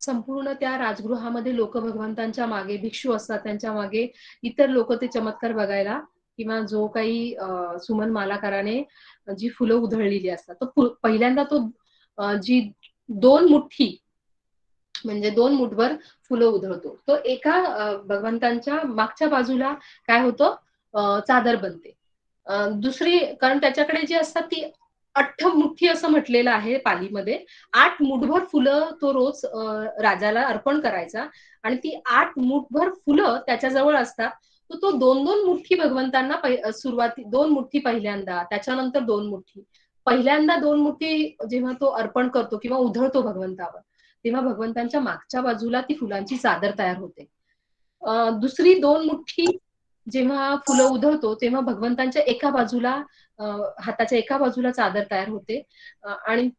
संपूर्ण त्या राजगृहामध्ये लोक भगवंतांच्या मागे, भिक्षू असतात त्यांच्या मागे, इतर लोक ते चमत्कार बघायला, किंवा जो काही सुमन मालाकाराने जी फुलं उधळलेली असतात, तर पहिल्यांदा तो जी 2 मुठ्ठी म्हणजे 2 मुठभर फुलं उधळतो. तो एका भगवंतांच्या मागच्या बाजूला काय होतं, चादर बनते. दुसरी, कारण त्याच्याकडे जी असतात ती 8 मुठ्ठी असं म्हटलेलं आहे पालीमध्ये. 8 मुठभर फुलं तो रोज राजाला अर्पण करायचा, आणि ती 8 मुठभर फुलं त्याच्याजवळ असतात. तो 2-2 मुठ्ठी भगवंतांना सुरुवाती 2 मुठ्ठी पहिल्यांदा, त्याच्यानंतर 2 मुठ्ठी. पहिल्यांदा 2 मुठ्ठी जेव्हा तो अर्पण करतो किंवा उधळतो भगवंतावर, तेव्हा भगवंतांच्या मागच्या बाजूला ती फुलांची चादर तयार होते. दुसरी 2 मुठ्ठी जेव्हा फुलं उधळतो तेव्हा भगवंतांच्या एका बाजूला, हाताच्या एका बाजूला चादर तयार होते. आणि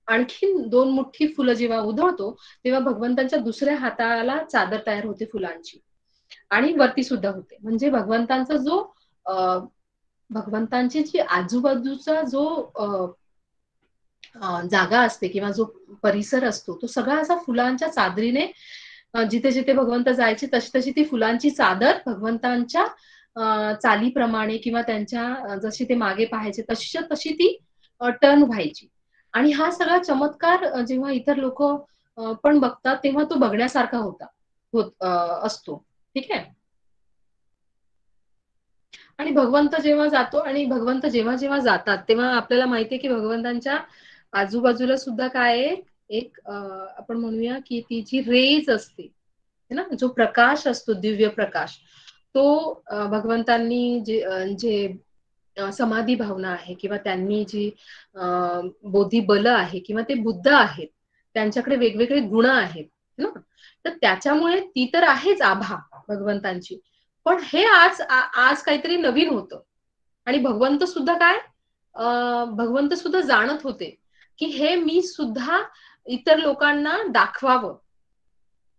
आणखीन 2 मुठ्ठी फुलं जेव्हा उधळतो तेव्हा भगवंतांच्या दुसऱ्या हाताला चादर तयार होते फुलांची, आणि वरती सुद्धा होते. म्हणजे भगवंतांचा जो भगवंतांची जी आजूबाजूचा जो जागा असते किंवा जो परिसर असतो, तो सगळा असा फुलांच्या चादरीने, जिथे जिथे भगवंत जायचे तशी तशी ती फुलांची चादर भगवंतांच्या चालीप्रमाणे किंवा त्यांच्या जशी ते मागे पाहायचे तशी ती टर्न व्हायची. आणि हा सगळा चमत्कार जेव्हा इतर लोक पण बघतात तेव्हा तो बघण्यासारखा असतो. ठीक आहे. आणि भगवंत जेव्हा जातो, आणि भगवंत जेव्हा जेव्हा जातात तेव्हा आपल्याला माहितीये की भगवंतांच्या आजूबाजूला सुद्धा काय आहे, एक आपण म्हणूया की ती जी रेज असते ना, जो प्रकाश असतो, दिव्य प्रकाश, तो भगवंतांनी जे समाधी भावना आहे किंवा त्यांनी जी बोधी बल आहे किंवा ते बुद्ध आहेत, त्यांच्याकडे वेगवेगळे गुण आहेत ना, तर त्याच्यामुळे ती तर आहेच आभा भगवंतांची. पण हे आज काहीतरी नवीन होतं. आणि भगवंत सुद्धा जाणत होते की हे मी सुद्धा इतर लोकांना दाखवावं.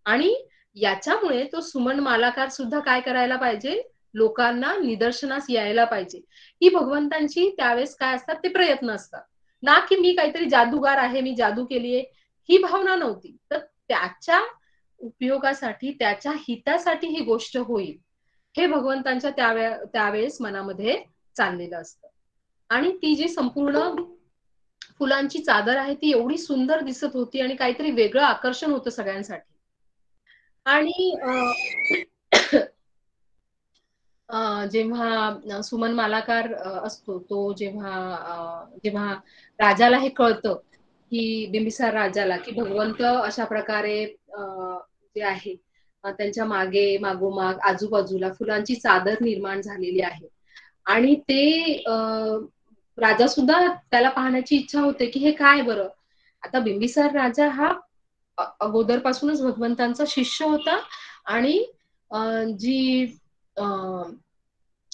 आणि याच्यामुळे तो सुमन मालाकार सुद्धा काय करायला पाहिजे, लोकांना निदर्शनास यायला पाहिजे. ही भगवंतांची त्यावेळेस काय असतात, ते प्रयत्न असतात ना, की मी काहीतरी जादूगार आहे, मी जादू केलीये, ही भावना नव्हती. तर त्याच्या उपयोगासाठी, त्याच्या हितासाठी ही गोष्ट होईल, हे भगवंतांच्या त्यावेळेस मनामध्ये चाललेलं असतं. आणि ती जी संपूर्ण फुलांची चादर आहे ती एवढी सुंदर दिसत होती आणि काहीतरी वेगळं आकर्षण होतं सगळ्यांसाठी. आणि जेव्हा सुमन मालाकार असतो, तो जेव्हा राजाला हे कळतं की बिंबिसार राजाला, की भगवंत अशा प्रकारे जे आहे त्यांच्या मागोमाग आजूबाजूला फुलांची चादर निर्माण झालेली आहे, आणि ते राजा सुद्धा त्याला पाहण्याची इच्छा होते की हे काय बरं. आता बिंबिसार राजा हा अगोदरपासूनच भगवंतांचा शिष्य होता, आणि जी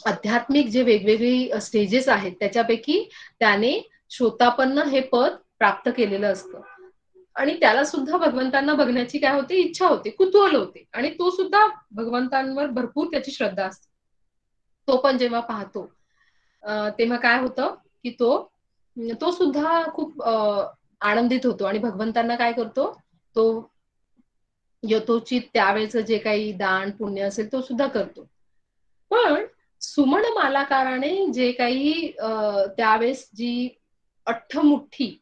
आध्यात्मिक जे वेगवेगळी स्टेजेस आहेत त्याच्यापैकी त्याने श्रोतापन्न हे पद प्राप्त केलेलं असतं. आणि त्याला सुद्धा भगवंतांना बघण्याची काय होते, इच्छा होते, कुतूहल होते, आणि तो सुद्धा भगवंतांवर भरपूर त्याची श्रद्धा असते. तो पण जेव्हा पाहतो तेव्हा काय होतं की तो सुद्धा खूप आनंदित होतो आणि भगवंतांना काय करतो, तो यथोचित त्यावेळेचं जे काही दान पुण्य असेल तो सुद्धा करतो. पण सुमन मालाकाराने जे काही त्यावेळेस जी अठ्ठमुठ्ठी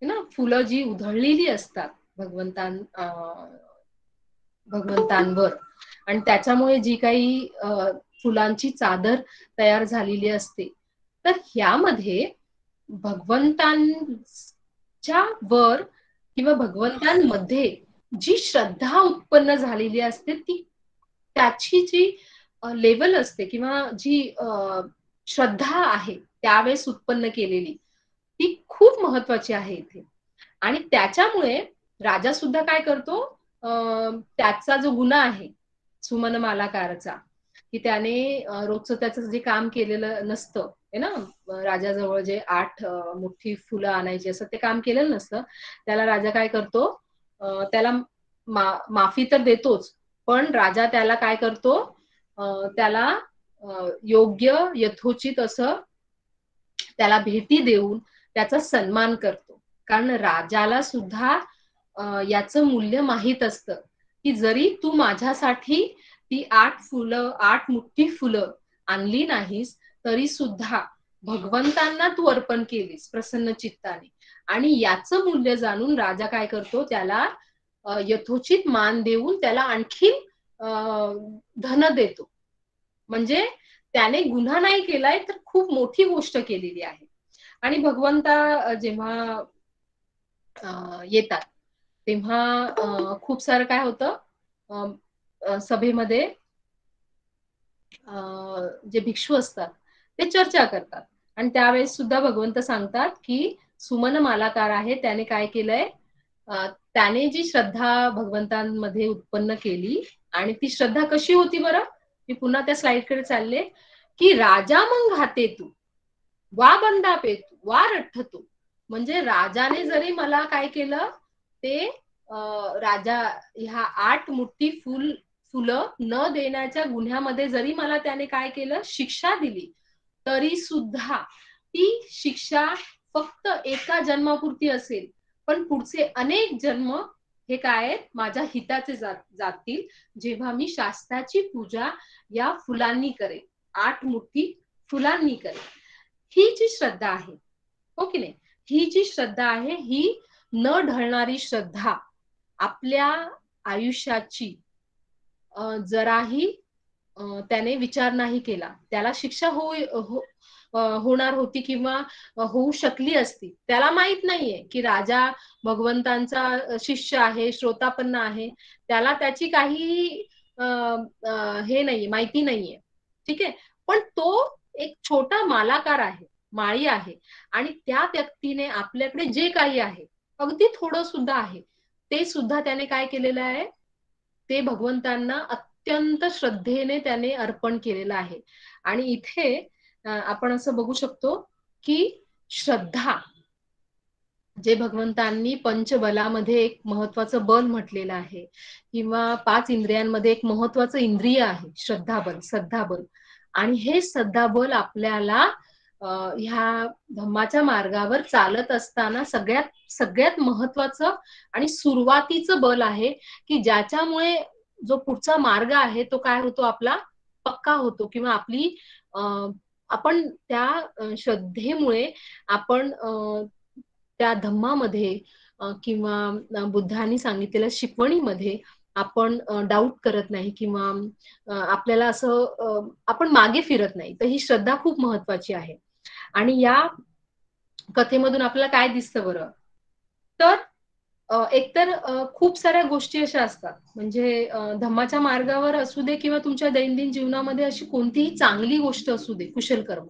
ना फुलं जी उधळलेली असतात भगवंतांवर, आणि त्याच्यामुळे जी काही फुलांची चादर तयार झालेली असते, तर ह्यामध्ये भगवंतांच्या वर किंवा भगवंतांमध्ये जी श्रद्धा उत्पन्न झालेली असते, ती त्याची जी लेवल असते किंवा जी श्रद्धा आहे त्यावेळेस उत्पन्न केलेली, ती खूप महत्वाची आहे इथे. आणि त्याच्यामुळे राजा सुद्धा काय करतो, त्याचा जो गुन्हा आहे सुमन मालाकारचा, की त्याने रोजचं त्याचं जे काम केलेलं नसतं आहे ना, राजाजवळ जे 8 मोठी फुलं आणायची असं ते काम केलेलं नसतं, त्याला राजा काय करतो, त्याला माफी तर देतोच, पण राजा त्याला काय करतो, त्याला योग्य यथोचित असं त्याला भेटी देऊन त्याचा सन्मान करतो. कारण राजाला सुद्धा याचं मूल्य माहीत असतं, की जरी तू माझ्यासाठी ती 8 मुठ्ठी फुलं आणली नाहीस, तरी सुद्धा भगवंतांना तू अर्पण केलीस प्रसन्न चित्ताने, आणि याचं मूल्य जाणून राजा काय करतो, त्याला यथोचित मान देऊन त्याला आणखी धन देतो. म्हणजे त्याने गुन्हा नाही केलाय, तर खूप मोठी गोष्ट केलेली आहे. आणि भगवंता जेव्हा येतात तेव्हा खूप सारं काय होतं, सभेमध्ये जे भिक्षू असतात ते चर्चा करतात, आणि त्यावेळेस सुद्धा भगवंत सांगतात की सुमन मालाकार आहे, त्याने काय केलंय, त्याने जी श्रद्धा भगवंतांमध्ये उत्पन्न केली, आणि ती श्रद्धा कशी होती बरं, मी पुन्हा त्या स्लाइडकडे चालले, की राजा मग घाते तू वा बंदा पे तू वा रठ्ठ तू. म्हणजे राजाने जरी मला काय केलं, ते राजा ह्या 8 मुठ्ठी फुलं न देण्याच्या गुन्ह्यामध्ये जरी मला त्याने काय केलं, शिक्षा दिली, तरी सुद्धा ती शिक्षा फक्त एका जन्मापुरती असेल, पण पुढचे अनेक जन्म हे काय माझ्या हिताचे जातील, जेव्हा मी शास्त्राची पूजा या फुलांनी करेन, 8 मुठ्ठी फुलांनी करेन. ही जी श्रद्धा आहे, हो की नाही, ही जी श्रद्धा आहे, ही न ढळणारी श्रद्धा आपल्या आयुष्याची जराही त्याने विचार नाही केला, त्याला शिक्षा होणार होती किंवा होऊ शकली असती, त्याला माहित नाहीये की राजा भगवंतांचा शिष्य आहे, श्रोतापन्न आहे, त्याला त्याची काही हे नाहीये, माहिती नाहीये, ठीक आहे. पण तो एक छोटा मालाकार आहे, माळी आहे, आणि त्या व्यक्तीने आपल्याकडे जे काही आहे, अगदी थोडं सुद्धा आहे, ते सुद्धा त्याने काय केलेलं आहे, ते भगवंतांना अत्यंत श्रद्धेने त्याने अर्पण केलेलं आहे. आणि इथे आपण असं बघू शकतो की श्रद्धा, जे भगवंतांनी पंचबलामध्ये एक महत्वाचं बल म्हटलेलं आहे, किंवा 5 इंद्रियांमध्ये एक महत्वाचं इंद्रिय आहे श्रद्धाबल, आणि हे श्रद्धाबल आपल्याला ह्या धम्माच्या मार्गावर चालत असताना सगळ्यात महत्वाचं आणि सुरुवातीचं बल आहे, की ज्याच्यामुळे जो पुढचा मार्ग आहे तो काय होतो, आपला पक्का होतो, किंवा आपण त्या श्रद्धेमुळे आपण त्या धम्मामध्ये किंवा बुद्धांनी सांगितलेल्या शिकवणीमध्ये आपण डाऊट करत नाही, किंवा आपल्याला असं आपण मागे फिरत नाही. तर ही श्रद्धा खूप महत्वाची आहे. आणि या कथेमधून आपल्याला काय दिसतं बरं, तर एकतर खूप साऱ्या गोष्टी अशा असतात, म्हणजे धम्माच्या मार्गावर असू दे किंवा तुमच्या दैनंदिन जीवनामध्ये अशी कोणतीही चांगली गोष्ट असू दे, कुशल कर्म,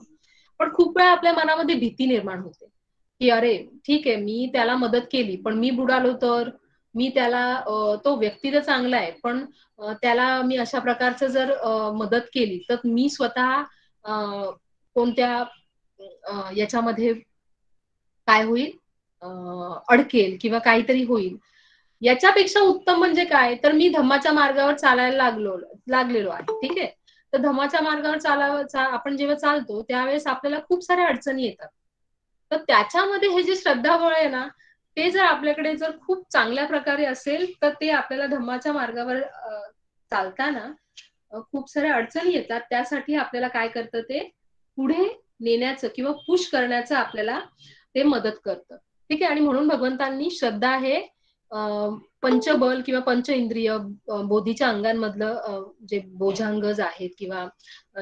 पण खूप वेळा आपल्या मनामध्ये भीती निर्माण होते, की अरे ठीक आहे, मी त्याला मदत केली, पण मी बुडालो तर, मी त्याला तो व्यक्ती तर चांगला आहे, पण त्याला मी अशा प्रकारचं जर मदत केली, तर मी स्वतः कोणत्या याच्यामध्ये काय होईल, अडकेल किंवा काहीतरी होईल. याच्यापेक्षा उत्तम म्हणजे काय, तर मी धम्माच्या मार्गावर चालायला लागलेलो आहे. ठीक आहे. तर धम्माच्या मार्गावर आपण जेव्हा चालतो त्यावेळेस आपल्याला खूप साऱ्या अडचणी येतात. तर त्याच्यामध्ये हे जे श्रद्धाबळ आहे ना, ते जर आपल्याकडे जर खूप चांगल्या प्रकारे असेल तर ते आपल्याला धम्माच्या मार्गावर चालताना खूप साऱ्या अडचणी येतात. त्यासाठी आपल्याला काय करतं, ते पुढे नेण्याचं किंवा पुश करण्याचं आपल्याला ते मदत करतं. ठीक आहे. आणि म्हणून भगवंतांनी श्रद्धा हे पंचबल किंवा पंच इंद्रिय बोधीच्या अंगांमधलं जे बोधांगज आहेत किंवा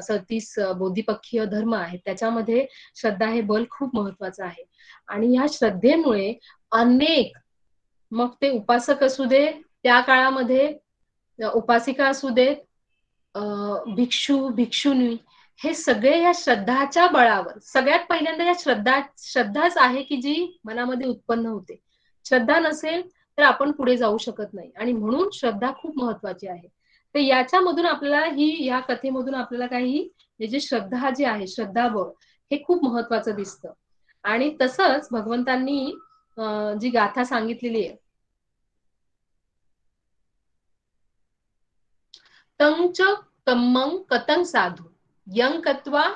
37 बोधिपक्षीय धर्म आहेत, त्याच्यामध्ये श्रद्धा हे बल खूप महत्वाचं आहे. आणि ह्या श्रद्धेमुळे अनेक, मग ते उपासक असू दे, त्या काळामध्ये उपासिका असू देत, भिक्षू भिक्षुणी, हे सगळे या श्रद्धाच्या बळावर, सगळ्यात पहिल्यांदा या श्रद्धाच आहे की जी मनामध्ये उत्पन्न होते. श्रद्धा नसेल तर आपण पुढे जाऊ शकत नाही. आणि म्हणून श्रद्धा खूप महत्वाची आहे. तर याच्यामधून आपल्याला या कथेमधून आपल्याला काही हे जे श्रद्धा जी आहे, श्रद्धाबळ, हे खूप महत्वाचं दिसतं. आणि तसंच भगवंतांनी जी गाथा सांगितलेली आहे, तंच कम्मं कतं साधू यं कत्वा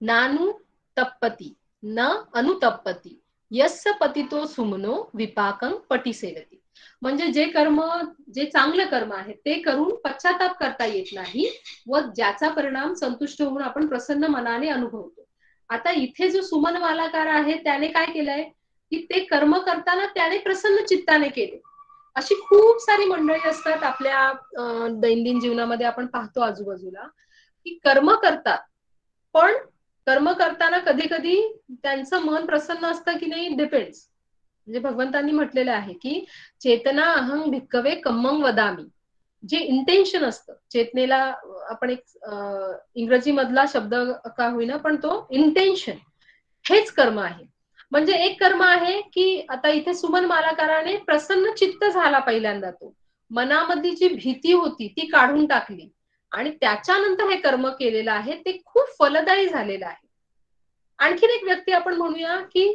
नानु तप्पती न अनुतप्पती यस्य पतितो सुमनो विपाकं पटिसेवती. म्हणजे जे चांगलं कर्म आहे ते करून पश्चाताप करता येत नाही व ज्याचा परिणाम संतुष्ट होऊन आपण प्रसन्न मनाने अनुभवतो. आता इथे जो सुमन मालाकार आहे त्याने काय केलंय की ते कर्म करताना त्याने प्रसन्न चित्ताने केले. अशी खूप सारी मंडळी असतात आपल्या दैनंदिन जीवनामध्ये, आपण पाहतो आजूबाजूला की कर्म करतात, पण कर्म करताना कधी कधी त्यांचं मन प्रसन्न असतं की नाही, डिपेंड्स. म्हणजे भगवंतांनी म्हटलेलं आहे की चेतना अहं भिक्कवे कम्मं वदामी. जे इंटेन्शन असतं, चेतनेला आपण एक इंग्रजी मधला शब्द का होईना, पण तो इंटेन्शन हेच कर्म आहे. म्हणजे एक कर्म आहे की आता इथे सुमन मालाकाराने प्रसन्न चित्त झाला, पहिल्यांदा तो मनामधली जी भीती होती ती काढून टाकली आणि त्याच्यानंतर हे कर्म केलेलं आहे ते खूप फलदायी झालेलं आहे. आणखीन एक व्यक्ती आपण म्हणूया की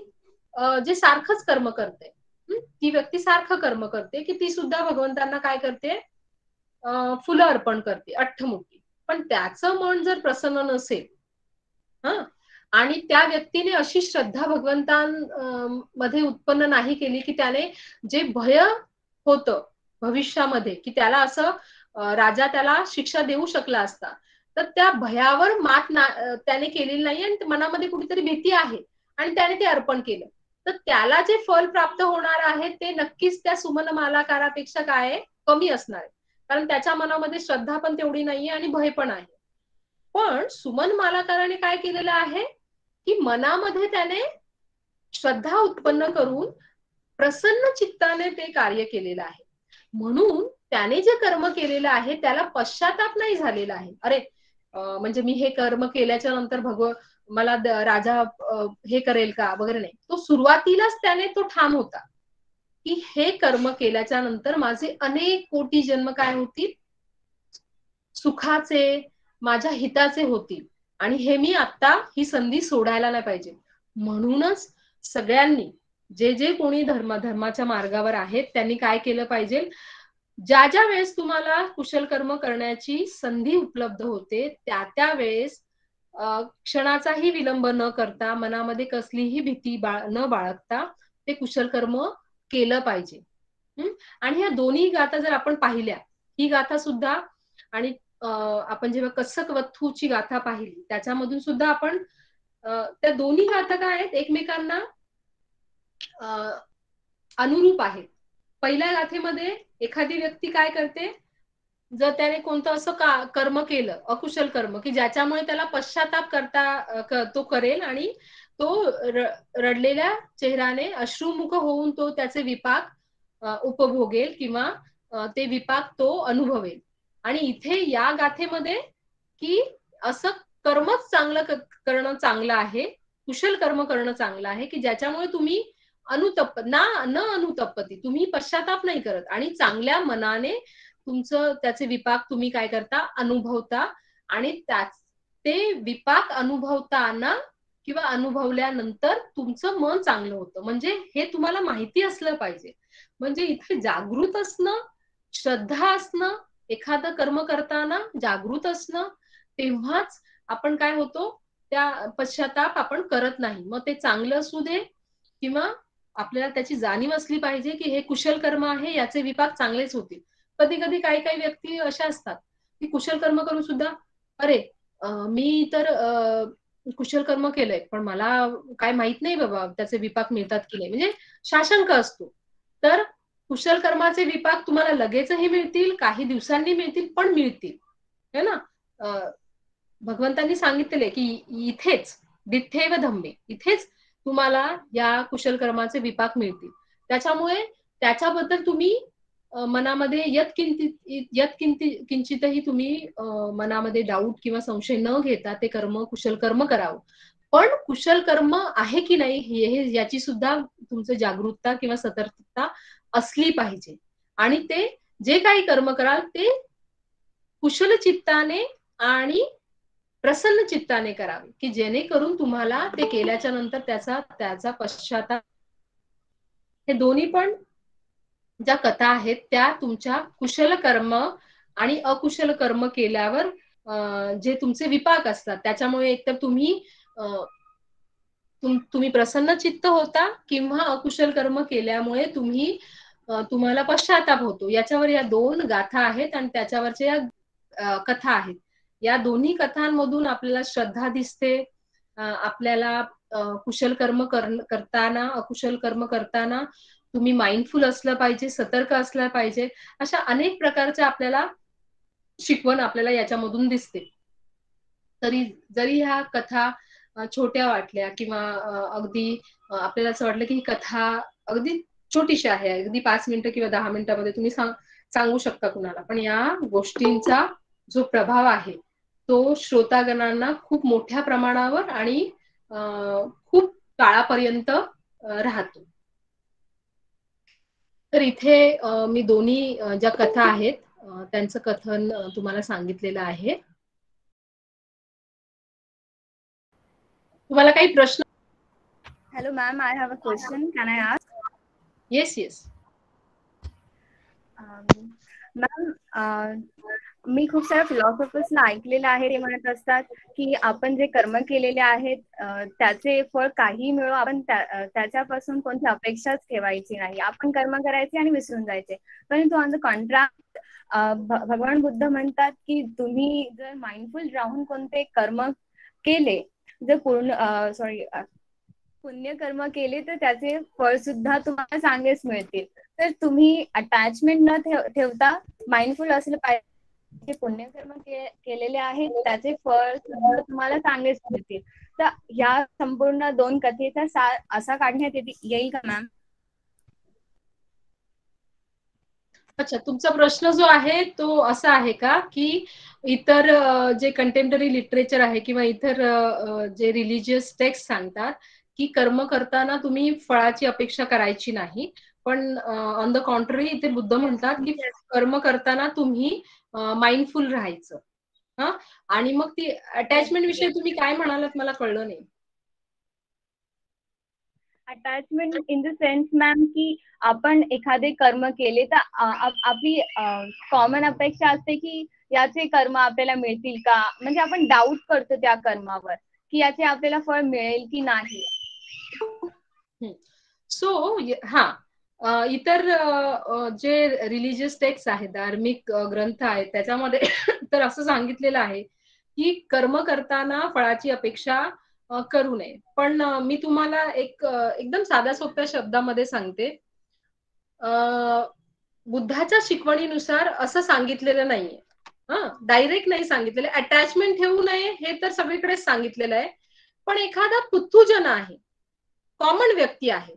जे सारखंच कर्म करते, ती व्यक्ती सारखं कर्म करते की ती सुद्धा भगवंतांना काय करते, फुलं अर्पण करते अठ्ठमुठी, पण त्याचं मन जर प्रसन्न नसेल, आणि त्या व्यक्तीने अशी श्रद्धा भगवंतांमध्ये उत्पन्न नाही केली की त्याने जे भय होतं भविष्यामध्ये की त्याला असं राजा त्याला शिक्षा देऊ शकला असता, तर त्या भयावर मात त्याने केलेली नाही आणि मनामध्ये कुठेतरी भीती आहे आणि त्याने ते अर्पण केलं, तर त्याला जे फल प्राप्त होणार आहे ते नक्कीच त्या सुमन मालाकारापेक्षा काय आहे, कमी असणार आहे. कारण त्याच्या मनामध्ये श्रद्धा पण तेवढी नाहीये आणि भय पण आहे. पण सुमन मालाकाराने काय केलेलं आहे की मनामध्ये त्याने श्रद्धा उत्पन्न करून प्रसन्न चित्ताने ते कार्य केलेलं आहे. म्हणून त्याने जे कर्म केलेलं आहे त्याला पश्चाताप नाही झालेला आहे. अरे म्हणजे मी हे कर्म केल्याच्या नंतर मला राजा हे करेल का वगैरे नाही. तो सुरुवातीलाच त्याने तो ठाम होता की हे कर्म केल्याच्या नंतर माझे अनेक कोटी जन्म काय होतील, सुखाचे, माझ्या हिताचे होतील आणि हे मी आता ही संधी सोडायला नाही पाहिजे. म्हणूनच सगळ्यांनी जे कोणी धर्माच्या मार्गावर आहेत त्यांनी काय केलं पाहिजे, ज्या वेळेस तुम्हाला कुशल कर्म करण्याची संधी उपलब्ध होते त्या वेळेस क्षणाचाही विलंब न करता, मनामध्ये कसलीही भीती न बाळगता ते कुशल कर्म केलं पाहिजे. आणि ह्या दोन्ही गाथा जर आपण पाहिल्या, ही गाथा सुद्धा आणि आपण जेव्हा कसक वथूची गाथा पाहिली त्याच्यामधून सुद्धा आपण त्या दोन्ही गाथा काय आहेत, एकमेकांना अनुरूप आहेत. पहिल्या गाथेमध्ये एखादी व्यक्ती काय करते, जर त्याने कोणतं असं कर्म केलं, अकुशल कर्म, की ज्याच्यामुळे त्याला पश्चाताप तो करेल आणि तो रडलेल्या चेहऱ्याने अश्रुमुख होऊन तो त्याचे विपाक उपभोगेल किंवा ते विपाक तो अनुभवेल. आणि इथे या गाथेमध्ये की असं कर्मच करणं चांगलं आहे, कुशल कर्म करणं चांगलं आहे की ज्याच्यामुळे तुम्ही न अनुतप्पती, तुम्ही पश्चाताप नाही करत आणि चांगल्या मनाने तुमचं त्याचे विपाक तुम्ही काय करता, अनुभवता. आणि ते विपाक अनुभवताना किंवा अनुभवल्यानंतर तुमचं मन चांगलं होतं. म्हणजे हे तुम्हाला माहिती असलं पाहिजे. म्हणजे इथे जागृत असणं, श्रद्धा असणं, एखादं कर्म करताना जागृत असणं, तेव्हाच आपण काय होतो, त्या पश्चाताप आपण करत नाही. मग ते चांगलं असू दे किंवा आपल्याला त्याची जाणीव असली पाहिजे की हे कुशल कर्म आहे, याचे विपाक चांगलेच होतील. कधी कधी काही काही व्यक्ती अशा असतात की कुशल कर्म करून सुद्धा अरे मी तर कुशल कर्म केलंय पण मला काय माहित नाही बाबा त्याचे विपाक मिळतात की नाही, म्हणजे साशंक असतो. तर कुशल कर्माचे विपाक तुम्हाला लगेचही मिळतील, काही दिवसांनी मिळतील, पण मिळतील, है ना. भगवंतांनी सांगितलेले की इथेच दिठ्ठेव धम्मे, इथेच तुम्हाला या कुशल कर्माचे विपाक मिळतील. त्याच्यामुळे त्याच्याबद्दल तुम्ही मनामध्ये किंचितही तुम्ही मनामध्ये डाऊट किंवा संशय न घेता ते कर्म कुशल कर्म करावं. पण कुशल कर्म आहे की नाही हे याची सुद्धा तुमचं जागरूकता किंवा सतर्कता असली पाहिजे. आणि ते जे काही कर्म कराल ते कुशल चित्ताने आणि प्रसन्न चित्ताने करावे, की जेणेकरून तुम्हाला ते केल्याच्या नंतर त्याचा पश्चाताप, हे दोन्ही पण ज्या कथा आहेत त्या तुमच्या कुशल कर्म आणि अकुशल कर्म केल्यावर जे तुमचे विपाक असतात त्याच्यामुळे एकतर तुम्ही प्रसन्न चित्त होता किंवा अकुशल कर्म केल्यामुळे तुम्हाला पश्चाताप होतो. याच्यावर या 2 गाथा आहेत आणि त्याच्यावरच्या या कथा आहेत. या दोन्ही कथांमधून आपल्याला श्रद्धा दिसते. आपल्याला कुशल कर्म करताना अकुशल कर्म करताना तुम्ही माइंडफुल असलं पाहिजे, सतर्क असलं पाहिजे. अशा अनेक प्रकारच्या आपल्याला शिकवण आपल्याला याच्यामधून दिसते. जरी ह्या कथा छोट्या वाटल्या किंवा अगदी आपल्याला असं वाटलं की ही कथा अगदी छोटीशी आहे, अगदी 5 मिनिटं किंवा 10 मिनिटामध्ये तुम्ही सांगू शकता कुणाला, पण या गोष्टींचा जो प्रभाव आहे तो श्रोतागणांना खूप मोठ्या प्रमाणावर आणि खूप काळापर्यंत राहतो. तर इथे मी दोन्ही ज्या कथा आहेत त्यांचं कथन तुम्हाला सांगितलेलं आहे. तुम्हाला काही प्रश्न? Hello, ma'am. I have a question. Can I ask? Yes, yes. Ma'am, मी खूप साऱ्या फिलॉसॉफर्सला ऐकलेलं आहे, ते म्हणत असतात की आपण जे कर्म केलेले आहेत त्याचे फळ काही मिळो, आपण त्याच्यापासून कोणती अपेक्षाच ठेवायची नाही. आपण कर्म करायचे आणि विसरून जायचे. परंतु ऑन द कॉन्ट्रास्ट भगवान बुद्ध म्हणतात की तुम्ही जर माइंडफुल राहून कोणते कर्म केले, जर पुण्यकर्म केले तर त्याचे फळ सुद्धा तुम्हाला चांगलेच मिळतील. तर तुम्ही अटॅचमेंट न ठेवता माइंडफुल असलं पाहिजे. पुण्यकर्म केलेले आहेत त्याचे फळ सुद्धा तुम्हाला चांगलेच मिळतील. तर ह्या संपूर्ण 2 कथेचा सार असा काढण्यात येईल का मॅम? अच्छा, तुमचा प्रश्न जो आहे तो असा आहे का की इतर जे कंटेम्पररी लिटरेचर आहे किंवा इतर जे रिलिजियस टेक्स्ट सांगतात की कर्म करताना तुम्ही फळाची अपेक्षा करायची नाही, पण ऑन द कॉन्ट्ररी इथे बुद्ध म्हणतात की कर्म करताना तुम्ही माइंडफुल राहायचं. आणि मग ती अटॅचमेंट विषयी तुम्ही काय म्हणालात मला कळलं नाही. Attachment in the sense ma'am की आपण एखादे कर्म केले तर आपली कॉमन अपेक्षा असते की याचे कर्म आपल्याला मिळतील का, म्हणजे आपण डाऊट करतो त्या कर्मावर की याचे आपल्याला फळ मिळेल की नाही. सो इतर जे रिलिजियस टेक्स्ट आहेत, धार्मिक ग्रंथ आहेत, त्याच्यामध्ये तर असं सांगितलेलं आहे की कर्म करताना फळाची अपेक्षा करू नये. पण मी तुम्हाला एकदम साध्या सोप्या शब्दामध्ये सांगते. बुद्धाच्या शिकवणीनुसार असं सांगितलेलं नाहीये. डायरेक्ट नाही सांगितलेलं. अटॅचमेंट ठेवू नये हे तर सगळीकडेच सांगितलेलं आहे. पण एखादा पुथुजन आहे, कॉमन व्यक्ती आहे,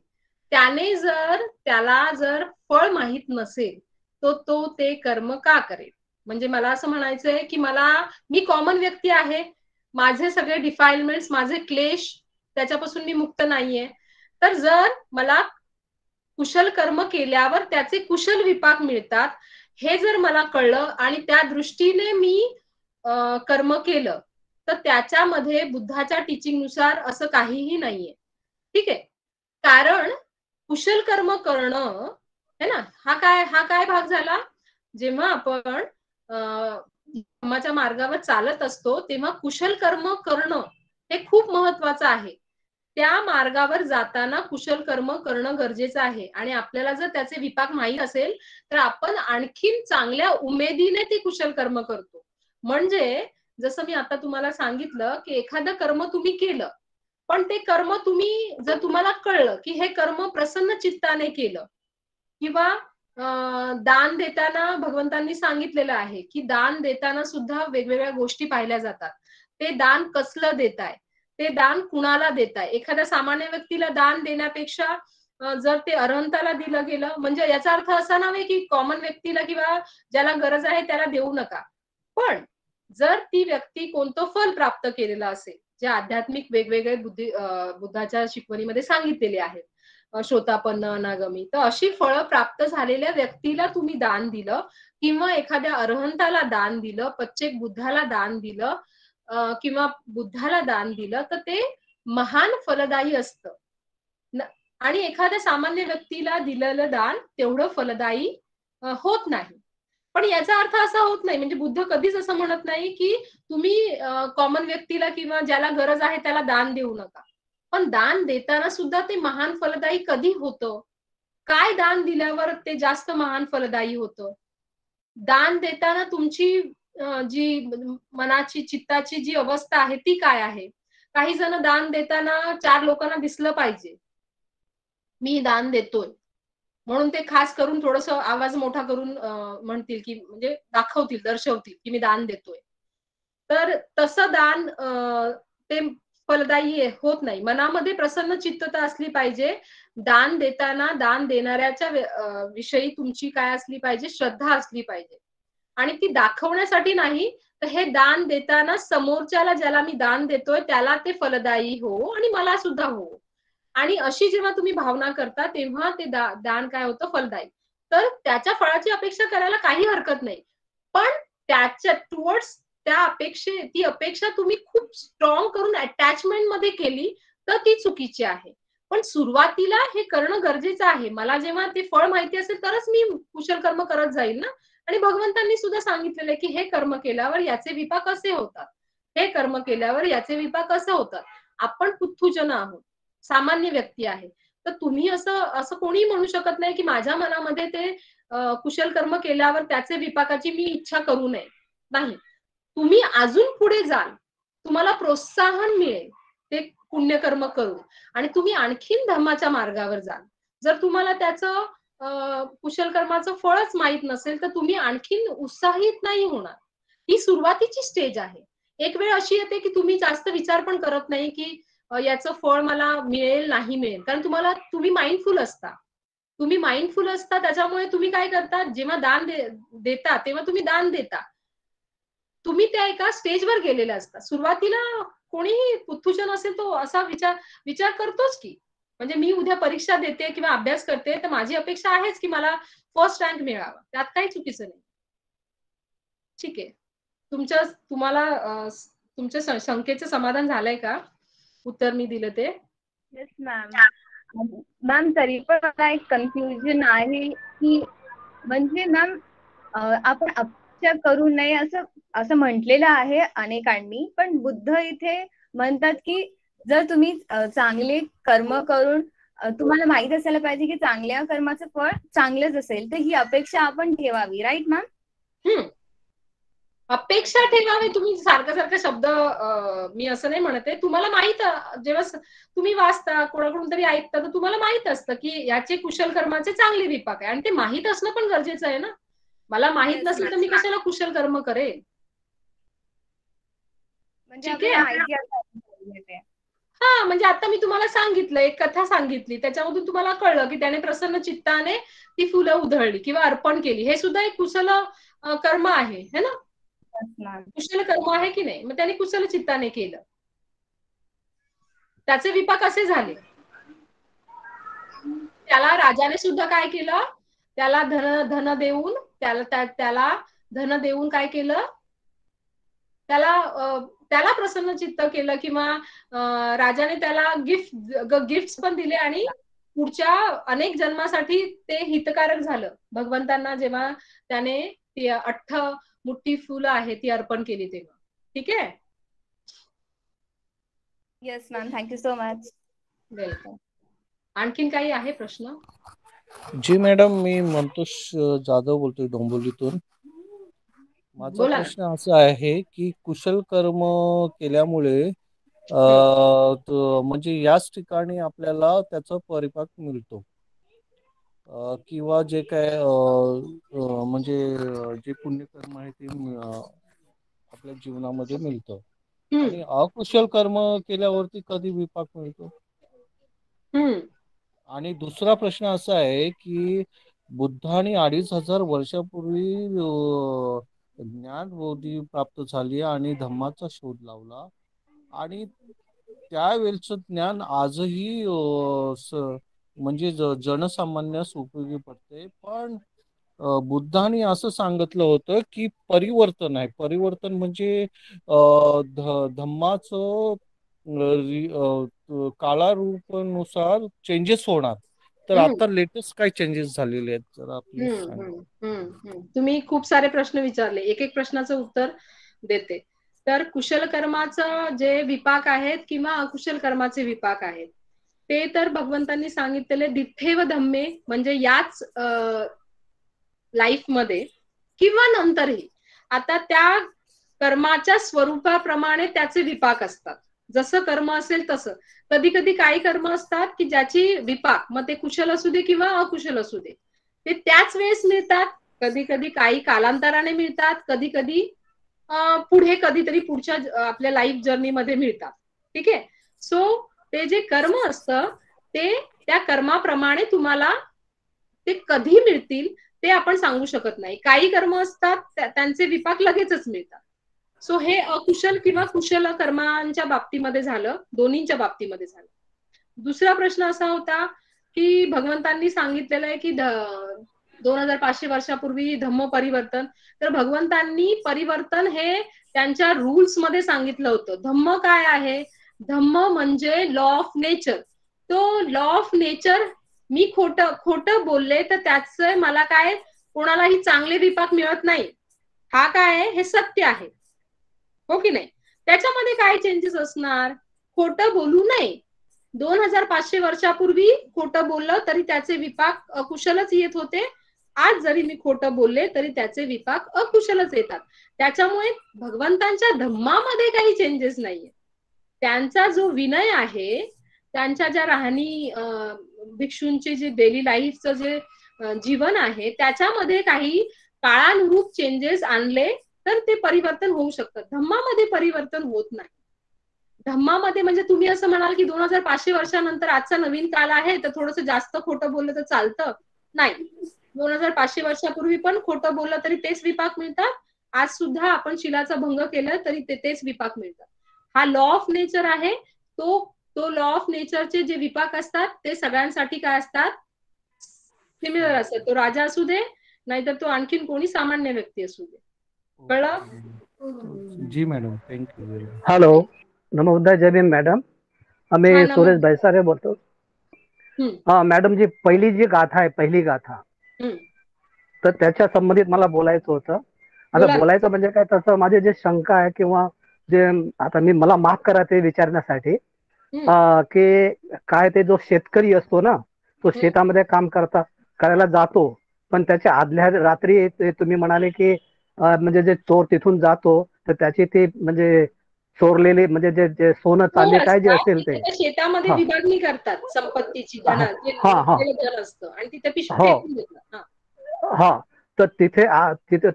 त्याला जर फळ माहित नसेल तो ते कर्म का करेल. म्हणजे मला असं म्हणायचंय की मी कॉमन व्यक्ती आहे, माझे सगळे डिफाईलमेंट्स, माझे क्लेश त्याच्यापासून मी मुक्त नाहीये. तर जर मला कुशल कर्म केल्यावर त्याचे कुशल विपाक मिळतात हे जर मला कळलं आणि त्या दृष्टीने मी कर्म केलं तर त्याच्यामध्ये बुद्धाच्या टीचिंग नुसार असं काहीही नाहीये. ठीक आहे. कारण कुशल कर्म करणं है ना, हा काय भाग झाला, जेव्हा आपण धर्माच्या मार्गावर चालत असतो तेव्हा कुशल कर्म करणं हे खूप महत्वाचं आहे. त्या मार्गावर जाताना कुशल कर्म करणं गरजेचं आहे आणि आपल्याला जर त्याचे विपाक माहीत असेल तर आपण आणखीन चांगल्या उमेदीने ती कुशल कर्म करतो. म्हणजे जसं मी आता तुम्हाला सांगितलं की एखादं कर्म तुम्ही केलं, पण ते कर्म तुम्ही जर तुम्हाला कळलं की हे कर्म प्रसन्न चित्ताने केलं किंवा दान देताना भगवंतांनी सांगितलेलं आहे की दान देताना सुद्धा वेगवेगळ्या गोष्टी पाहिल्या जातात. ते दान कसलं देताय, ते दान कुणाला देताय. एखाद्या सामान्य व्यक्तीला दान देण्यापेक्षा जर ते अरहंताला दिलं गेलं, म्हणजे याचा अर्थ असा नव्हे की कॉमन व्यक्तीला किंवा ज्याला गरज आहे त्याला देऊ नका. पण जर ती व्यक्ती कोणतं फल प्राप्त केलेलं असेल, जे आध्यात्मिक वेगवेगळे बुद्धाच्या शिकवणीमध्ये सांगितलेले आहेत, श्रोतापन्न, अनागमी, तर अशी फळं प्राप्त झालेल्या व्यक्तीला तुम्ही दान दिलं किंवा एखाद्या अरहंताला दान दिलं, पच्चेक बुद्धाला दान दिलं किंवा बुद्धाला दान दिलं, तर ते महान फलदायी असतं आणि एखाद्या सामान्य व्यक्तीला दिलेलं दान तेवढं फलदायी होत नाही. पण याचा अर्थ असा होत नाही, म्हणजे बुद्ध कधीच असं म्हणत नाही की तुम्ही कॉमन व्यक्तीला किंवा ज्याला गरज आहे त्याला दान देऊ नका. पण दान देताना सुद्धा ते महान फलदायी कधी होतं? काय दान दिल्यावर ते जास्त महान फलदायी होतं? दान देताना तुमची जी मनाची, चित्ताची जी अवस्था आहे ती काय आहे? काही जण दान देताना 4 लोकांना दिसलं पाहिजे, मी दान देतोय. म्हणून ते खास करून थोडंसं आवाज मोठा करून म्हणतील की म्हणजे दाखवतील, दर्शवतील की मी दान देतोय. तर तसं दान ते फलदायी होत नाही. मनामध्ये प्रसन्न चित्तता असली पाहिजे. दान देताना दान देणाऱ्याच्या विषयी तुमची काय असली पाहिजे? श्रद्धा असली पाहिजे. आणि ती दाखवण्यासाठी नाही, तर हे दान देताना समोरच्याला ज्याला मी दान देतोय त्याला ते फलदायी हो आणि मला सुद्धा हो. आणि अशी जेव्हा तुम्ही भावना करता तेव्हा ते दान काय होतं? फलदायी. तर त्याच्या फळाची अपेक्षा करायला काही हरकत नाही. पण त्याच्या टुवर्ड्स ती अपेक्षा तुम्ही खूप स्ट्रॉंग करून अटॅचमेंट मध्ये केली तर ती चुकीची आहे. पण सुरुवातीला हे करणं गरजेचं आहे. मला जेव्हा ते फळ माहिती असेल तरच मी कुशल कर्म करत जाईल ना. आणि भगवंतांनी सुद्धा सांगितलेलं आहे की हे कर्म केल्यावर याचे विपाक असे होतात. हे कर्म केल्यावर याचे विपाक असे होतात. आपण पुथ्थूजन आहोत. सामान्य व्यक्ती आहे. तर तुम्ही असं कोणी म्हणू शकत नाही की माझ्या मनामध्ये ते कुशल कर्म केल्यावर त्याचे विपाकाची मी इच्छा करू नये. नाही. तुम्ही अजून पुढे जाल. तुम्हाला प्रोत्साहन मिळेल ते पुण्यकर्म करून आणि तुम्ही आणखीन धर्माच्या मार्गावर जाल. जर तुम्हाला त्याचं कुशल कर्माचं फळच माहीत नसेल तर तुम्ही आणखीन उत्साहित नाही होणार. ही सुरुवातीची स्टेज आहे. एक वेळ अशी येते की तुम्ही जास्त विचार पण करत नाही की याचं फळ मला मिळेल, नाही मिळेल. कारण तुम्ही माइंडफुल असता. तुम्ही माइंडफुल असता त्याच्यामुळे तुम्ही काय करता, जेव्हा दान देता तेव्हा तुम्ही दान देता. तुम्ही त्या एका स्टेजवर गेलेले असता. सुरुवातीला कोणीही पुथ्थूजन असेल तो असा विचार करतोच की म्हणजे मी उद्या परीक्षा देते किंवा अभ्यास करते तर माझी अपेक्षा आहेच की मला फर्स्ट रँक मिळावा. त्यात काही चुकीचं नाही. ठीक आहे. तुम्हाला तुमच्या शंकेचं समाधान झालंय का? उत्तर मी दिलं ते? Yes ma'am. मॅम तरी पण मला एक कन्फ्युजन आहे की म्हणजे मॅम आपण अपेक्षा करू नये असं म्हटलेलं आहे अनेकांनी, पण बुद्ध इथे म्हणतात की जर तुम्ही चांगले कर्म करून तुम्हाला माहित असायला पाहिजे की चांगल्या कर्माचं फळ चांगलंच असेल, तर ही अपेक्षा आपण ठेवावी. Right ma'am? अपेक्षा ठेवावी. तुम्ही सारखा शब्द मी असं नाही म्हणते. तुम्हाला माहित जेव्हा तुम्ही वाचता कोणाकडून तरी ऐकता तर तुम्हाला माहित असतं की याचे कुशल कर्माचे चांगले विपाक आहे आणि ते माहित असणं पण गरजेचं आहे ना. मला माहित नसेल तर मी कशाला कुशल कर्म करेल? म्हणजे ठीक आहे. हा म्हणजे आता मी तुम्हाला सांगितलं, एक कथा सांगितली, त्याच्यामधून तुम्हाला कळलं की त्याने प्रसन्न चित्ताने ती फुलं उधळली किंवा अर्पण केली. हे सुद्धा एक कुशल कर्म आहे, है ना? कुशल कर्म आहे की नाही? मग त्याने कुशल चित्ताने केलं. त्याचे विपाक असे झाले. त्याला राजाने सुद्धा काय केलं? त्याला धन देऊन त्याला धन देऊन काय केलं? त्याला त्याला प्रसन्न चित्त केलं किंवा राजाने त्याला गिफ्ट पण दिले आणि पुढच्या अनेक जन्मासाठी ते हितकारक झालं भगवंतांना जेव्हा त्याने ती 8 मुठ्ठी फुलं आहे ती अर्पण केली तेव्हा. ठीक आहे. Yes ma'am, thank you so much. Welcome. आणखीन काही आहे प्रश्न? जी मॅडम, मी मंतोष जाधव बोलतोय डोंबिवलीतून. माझा बोला ना. प्रश्न असा आहे की कुशल कर्म केल्यामुळे म्हणजे याच ठिकाणी आपल्याला त्याचा परिपाक मिळतो किंवा जे काय म्हणजे जे पुण्यकर्म आहे ते आपल्या जीवनामध्ये मिळतं आणि अकुशल कर्म केल्यावरती कधी विपाक मिळतो? आणि दुसरा प्रश्न असा आहे की बुद्धाने 2500 वर्षापूर्वी ज्ञान बोधी प्राप्त झाली आणि धम्माचा शोध लावला आणि त्यावेळचं ज्ञान आजही म्हणजे जनसामान्यास उपयोगी पडते. पण बुद्धाने असं सांगितलं होतं की परिवर्तन आहे. परिवर्तन म्हणजे धम्माचं काळारूपानुसार चेंजेस होणार. तर आता लेटेस्ट काय चेंजेस झालेले आहेत जरा प्लीज सांगा. तुम्ही खूप सारे प्रश्न विचारले, एक एक प्रश्नाचं उत्तर देते. तर कुशल कर्माचं जे विपाक आहेत किंवा अकुशल कर्माचे विपाक आहेत ते तर भगवंतांनी सांगितलेले दिठ्ठे व धम्मे म्हणजे याच लाईफ मध्ये किंवा नंतरही आता त्या कर्माच्या स्वरूपाप्रमाणे त्याचे विपाक असतात. जसं कर्म असेल तसं. कधी कधी काही कर्म असतात की ज्याची विपाक मग ते कुशल असू दे किंवा अकुशल असू दे ते त्याच वेळेस मिळतात. कधी कधी काही कालांतराने मिळतात, कधी कधी पुढे कधीतरी पुढच्या आपल्या लाईफ जर्नी मध्ये मिळतात. ठीक आहे. सो ते जे कर्म असतं ते त्या कर्माप्रमाणे तुम्हाला ते कधी मिळतील ते आपण सांगू शकत नाही. काही कर्म असतात त्यांचे विपाक लगेचच मिळतात. सो हे अकुशल किंवा कुशल कर्मांच्या बाबतीमध्ये झालं, दोन्हींच्या बाबतीमध्ये झालं. दुसरा प्रश्न असा होता की भगवंतांनी सांगितलेलं आहे की 2500 वर्षापूर्वी धम्म परिवर्तन. तर भगवंतांनी परिवर्तन हे त्यांच्या रूल्स मध्ये सांगितलं होतं. धम्म काय आहे? धम्म म्हणजे लॉ ऑफ नेचर. तो लॉ ऑफ नेचर मी खोटं बोलले तर त्याचं मला काय कोणालाही चांगले विपाक मिळत नाही. हा काय आहे? हे सत्य आहे. हो की नाही? त्याच्यामध्ये काय चेंजेस असणार? खोटं बोलू नये. 2500 वर्षापूर्वी खोटं बोललं तरी त्याचे विपाक अकुशलच येत होते. आज जरी मी खोटं बोलले तरी त्याचे विपाक अकुशलच येतात. त्याच्यामुळे भगवंतांच्या धम्मामध्ये काही चेंजेस नाहीये. त्यांचा जो विनय आहे, त्यांच्या ज्या राहणी भिक्षूंची जी डेली लाईफचं जे जीवन आहे त्याच्यामध्ये काही काळानुरूप चेंजेस आणले तर ते परिवर्तन होऊ शकतं. धम्मामध्ये परिवर्तन होत नाही. धम्मामध्ये म्हणजे तुम्ही असं म्हणाल की 2500 वर्षानंतर आजचा नवीन काळ आहे तर थोडंसं जास्त खोटं बोललं तर चालतं? नाही. 2500 वर्षापूर्वी पण खोटं बोललं तरी तेच विपाक मिळतात. आज सुद्धा आपण शिलाचा भंग केलं तरी तेच विपाक मिळतात. हा लॉ ऑफ नेचर आहे. तो लॉ ऑफ नेचरचे जे विपाक असतात ते सगळ्यांसाठी काय असतात? सिमिलर असतात. तो राजा असू दे नाहीतर तो आणखीन कोणी सामान्य व्यक्ती असू दे. कळलं? जी मॅडम, थँक्यू. हॅलो, नमोदय, जय भीम मॅडम. आम्ही सुरेश बैसारे बोलतो. हा मॅडम, जी पहिली जी गाथा आहे, पहिली गाथा, तर त्याच्या संबंधित मला बोलायचं होतं. आता बोलायचं म्हणजे काय, तसं माझे जे शंका आहे किंवा जे आता मला माफ करा ते विचारण्यासाठी की काय ते जो शेतकरी असतो ना, तो शेतामध्ये काम करायला जातो, पण त्याच्या आदल्या रात्री तुम्ही म्हणाले की म्हणजे जे चोर तिथून जातो तर त्याची ते म्हणजे चोरलेले म्हणजे जे सोनं चांदी काय जे असेल ते शेतामध्ये विभागणी करतात संपत्तीची, धन असतं आणि तिथे पिशवी फेकून देतात. हा, तर तिथे